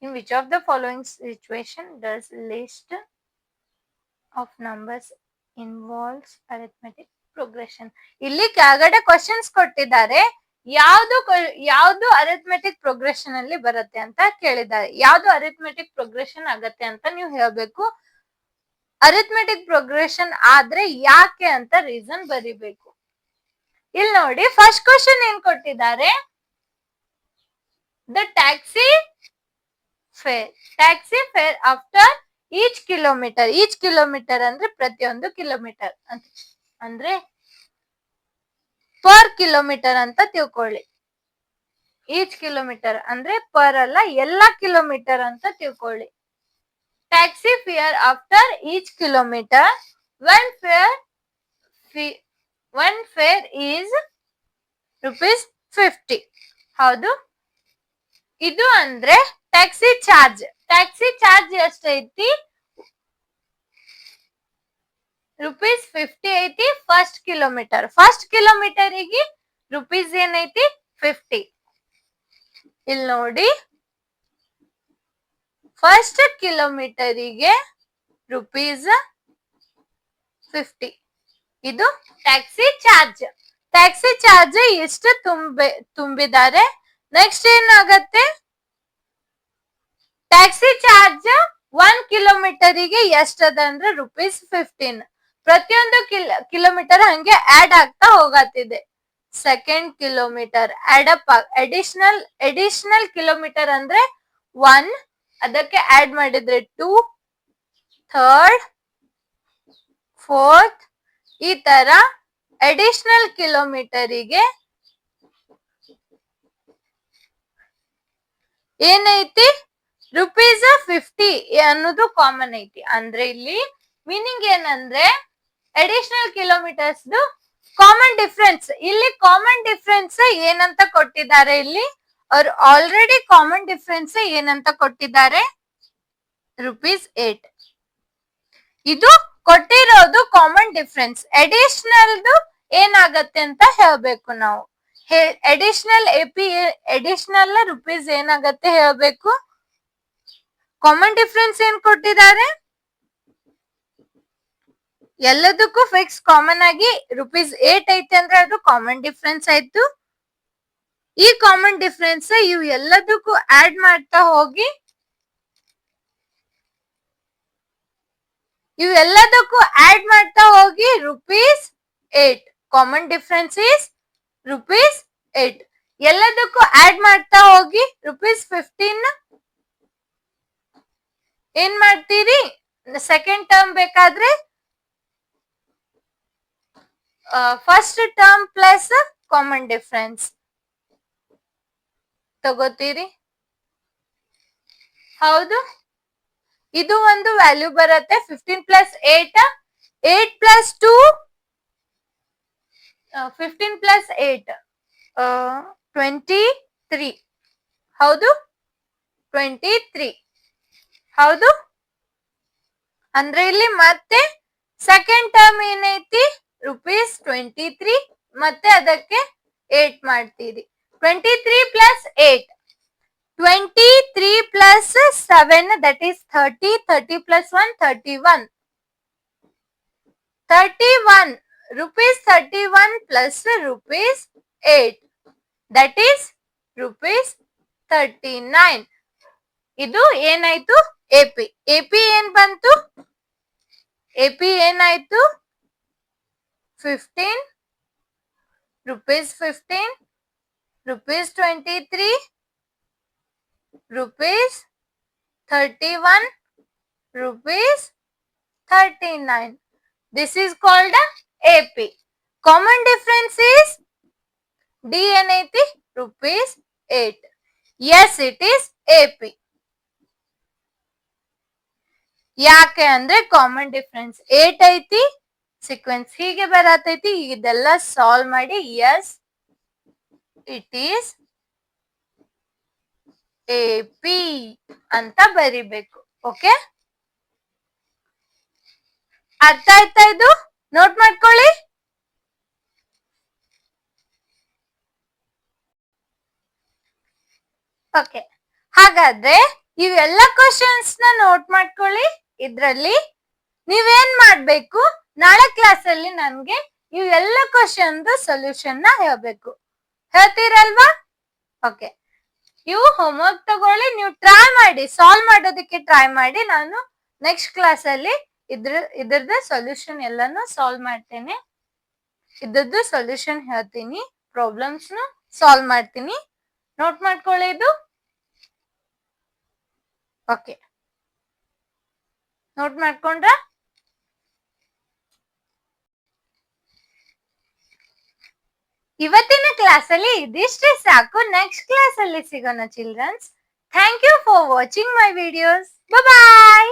in which of the following situation does list of numbers involves arithmetic progression. ಇಲ್ಲಿ ಕೆಳಗಡೆ questions ಕೊಟ್ಟಿದ್ದಾರೆ. ಯಾವ್ದು arithmetic progression ಅಲ್ಲಿ ಬರುತ್ತೆ ಅಂತ ಕೇಳಿದ್ದಾರೆ. ಯಾವ್ದು ಅರಿಥಮೆಟಿಕ್ ಪ್ರೋಗ್ರೆಷನ್ ಆಗತ್ತೆ ಅಂತ ನೀವು ಹೇಳ್ಬೇಕು. ಅರಿಥಮೆಟಿಕ್ ಪ್ರೋಗ್ರೆಷನ್ ಆದ್ರೆ ಯಾಕೆ ಅಂತ ರೀಸನ್ ಬರಿಬೇಕು. ಇಲ್ಲಿ ನೋಡಿ, ಫಸ್ಟ್ ಕ್ವಶನ್ ಏನ್ ಕೊಟ್ಟಿದ್ದಾರೆ? The taxi fair after each kilometre ಅಂದ್ರೆ ಪ್ರತಿಯೊಂದು ಕಿಲೋಮೀಟರ್ ಅಂದ್ರೆ ಪರ್ ಕಿಲೋಮೀಟರ್ ಅಂತ ತಿಳ್ಕೊಳ್ಳಿ. ಈಚ್ ಕಿಲೋಮೀಟರ್ ಅಂದ್ರೆ ಪರ್ ಅಲ್ಲ, ಎಲ್ಲಾ ಕಿಲೋಮೀಟರ್ ಅಂತ ತಿಳ್ಕೊಳ್ಳಿ. Taxi fair after each kilometre one fair is ₹50. ಹೌದು, ಇದು ಅಂದ್ರೆ ಟ್ಯಾಕ್ಸಿ ಚಾರ್ಜ್ ಎಷ್ಟೈತಿ? ₹50 ಐತಿ ಫಸ್ಟ್ ಕಿಲೋಮೀಟರಿಗೆ ರೂಪೀಸ್ ಏನೈತಿ? 50. ಇಲ್ಲಿ ನೋಡಿ, ಫಸ್ಟ್ ಕಿಲೋಮೀಟರಿಗೆ ₹50. ಇದು ಟ್ಯಾಕ್ಸಿ ಚಾರ್ಜ್ ಎಷ್ಟು ತುಂಬಿದ್ದಾರೆ. ನೆಕ್ಸ್ಟ್ ಏನಾಗತ್ತೆ? ಟ್ಯಾಕ್ಸಿ ಚಾರ್ಜ್ 1 ಕಿಲೋಮೀಟರಿಗೆ ಎಷ್ಟದ ಅಂದ್ರೆ ₹15. ಪ್ರತಿಯೊಂದು ಕಿಲೋಮೀಟರ್ ಹಂಗೆ ಆಡ್ ಆಗ್ತಾ ಹೋಗತ್ತಿದೆ. Second kilometre up additional kilometre ಅಂದ್ರೆ 1, ಅದಕ್ಕೆ ಆಡ್ ಮಾಡಿದ್ರೆ 2, ಥರ್ಡ್, ಫೋರ್ತ್, ಈ ತರ ಅಡಿಷನಲ್ ಕಿಲೋಮೀಟರಿಗೆ ಏನೈತಿ? ₹50 ಅನ್ನೋದು ಕಾಮನ್ ಐತಿ. ಅಂದ್ರೆ ಇಲ್ಲಿ ಮೀನಿಂಗ್ ಏನಂದ್ರೆ, ಅಡಿಷನಲ್ ಕಿಲೋಮೀಟರ್ಸ್ ಕಾಮನ್ ಡಿಫ್ರೆನ್ಸ್. ಇಲ್ಲಿ ಕಾಮನ್ ಡಿಫ್ರೆನ್ಸ್ ಏನಂತ ಕೊಟ್ಟಿದ್ದಾರೆ? ಇಲ್ಲಿ ಅವ್ರು ಆಲ್ರೆಡಿ ಕಾಮನ್ ಡಿಫ್ರೆನ್ಸ್ ಏನಂತ ಕೊಟ್ಟಿದ್ದಾರೆ? ₹8. ಇದು ಕೊಟ್ಟಿರೋದು ಕಾಮನ್ ಡಿಫ್ರೆನ್ಸ್. ಅಡಿಷನಲ್ ಏನಾಗತ್ತೆ ಅಂತ ಹೇಳ್ಬೇಕು ನಾವು. ಅಡಿಷನಲ್ ಅಡಿಷನಲ್ ರೂಪೀಸ್ ಏನಾಗತ್ತೆ ಹೇಳ್ಬೇಕು. ಕಾಮನ್ ಡಿಫ್ರೆನ್ಸ್ ಏನ್ ಕೊಟ್ಟಿದ್ದಾರೆ? ಎಲ್ಲದಕ್ಕೂ ಫಿಕ್ಸ್ ಕಾಮನ್ ಆಗಿ ₹8 ಐತೆ ಅಂದ್ರೆ ಅದು ಕಾಮನ್ ಡಿಫ್ರೆನ್ಸ್ ಆಯ್ತು. ಈ ಕಾಮನ್ ಡಿಫ್ರೆನ್ಸ್ ಇವು ಎಲ್ಲದಕ್ಕೂ ಆಡ್ ಮಾಡ್ತಾ ಹೋಗಿ ಇವೆಲ್ಲದಕ್ಕೂ ಆಡ್ ಮಾಡ್ತಾ ಹೋಗಿ ₹8. Common difference is ₹8. ಎಲ್ಲದಕ್ಕೂ ಆಡ್ ಮಾಡ್ತಾ ಹೋಗಿ ₹15 ಏನ್ ಮಾಡ್ತೀರಿ? ಸೆಕೆಂಡ್ ಟರ್ಮ್ ಬೇಕಾದ್ರೆ first term plus common difference ತಗೋತೀರಿ. ಹೌದು, ಇದು ಒಂದು ವ್ಯಾಲ್ಯೂ ಬರುತ್ತೆ. 15 ಪ್ಲಸ್ 8 8 ಪ್ಲಸ್ 2 15 ಪ್ಲಸ್ 8 23. ಹೌದು, 23. ಹೌದು, ಅಂದ್ರೆ ಇಲ್ಲಿ ಮತ್ತೆ ಸೆಕೆಂಡ್ ಟರ್ಮ್ ಏನೈತಿ? ₹23. ಮತ್ತೆ ಅದಕ್ಕೆ 8 ಮಾಡ್ತೀರಿ. 23 plus 8 23 plus 7, that is 30. 30 plus 1, 31. 31. ₹31 plus ₹8. That is ₹39. ಇದು ಏನಾಯ್ತು? ಎಪಿ. ಎಪಿ ಏನ್ ಬಂತು? ಎಪಿ ಏನಾಯ್ತು? 15 ₹15 ₹23 ₹31 ₹39. This is called AP. Common difference is D ಏನೈತಿ? ₹8. Yes, it is AP. ಯಾಕೆ ಅಂದ್ರೆ ಕಾಮನ್ ಡಿಫರೆನ್ಸ್ 8 ಐತಿ, ಸೀಕ್ವೆನ್ಸ್ ಹೀಗೆ ಬರತೈತಿ. ಇದೆಲ್ಲ ಸಾಲ್ವ್ ಮಾಡಿ ಎಸ್ ಇಟ್ ಈಸ್ AP ಅಂತ ಬರಿಬೇಕು. ಓಕೆ, ಅರ್ಥ ಆಯ್ತಾ? ಇದು ನೋಟ್ ಮಾಡ್ಕೊಳ್ಳಿ. ಓಕೆ, ಹಾಗಾದ್ರೆ ಇವೆಲ್ಲ ಕ್ವಶನ್ಸ್ ನ ನೋಟ್ ಮಾಡ್ಕೊಳ್ಳಿ. ಇದ್ರಲ್ಲಿ ನೀವೇನ್ ಮಾಡ್ಬೇಕು? ನಾಳೆ ಕ್ಲಾಸ್ ಅಲ್ಲಿ ನನ್ಗೆ ಇವೆಲ್ಲ ಕ್ವಶನ್ ಸೊಲ್ಯೂಷನ್ ನ ಹೇಳ್ಬೇಕು. ಹೇಳ್ತೀರಲ್ವಾ? ಓಕೆ, ಇವು ಹೋಮ್ವರ್ಕ್ ತಗೊಳ್ಳಿ. ನೀವು ಟ್ರೈ ಮಾಡಿ, ಸಾಲ್ವ್ ಮಾಡೋದಕ್ಕೆ ಟ್ರೈ ಮಾಡಿ. ನಾನು ನೆಕ್ಸ್ಟ್ ಕ್ಲಾಸ್ ಅಲ್ಲಿ ಇದ್ರದ್ದು ಸೊಲ್ಯೂಷನ್ ಎಲ್ಲಾನು ಸಾಲ್ವ್ ಮಾಡ್ತೇನೆ. ಇದ್ರದ್ದು ಸೊಲ್ಯೂಷನ್ ಹೇಳ್ತೀನಿ, ಪ್ರಾಬ್ಲಮ್ಸ್ ನ ಸಾಲ್ವ್ ಮಾಡ್ತೀನಿ. ನೋಟ್ ಮಾಡ್ಕೊಳ್ಳಿ ಇದು. ಓಕೆ, ನೋಟ್ ಮಾಡ್ಕೊಂಡ್ರ? ಇವತ್ತಿನ ಕ್ಲಾಸ್ ಅಲ್ಲಿ ಇದಿಷ್ಟೇ ಸಾಕು. ನೆಕ್ಸ್ಟ್ ಕ್ಲಾಸ್ ಅಲ್ಲಿ ಸಿಗೋಣ childrens. Thank you for watching my videos. Bye.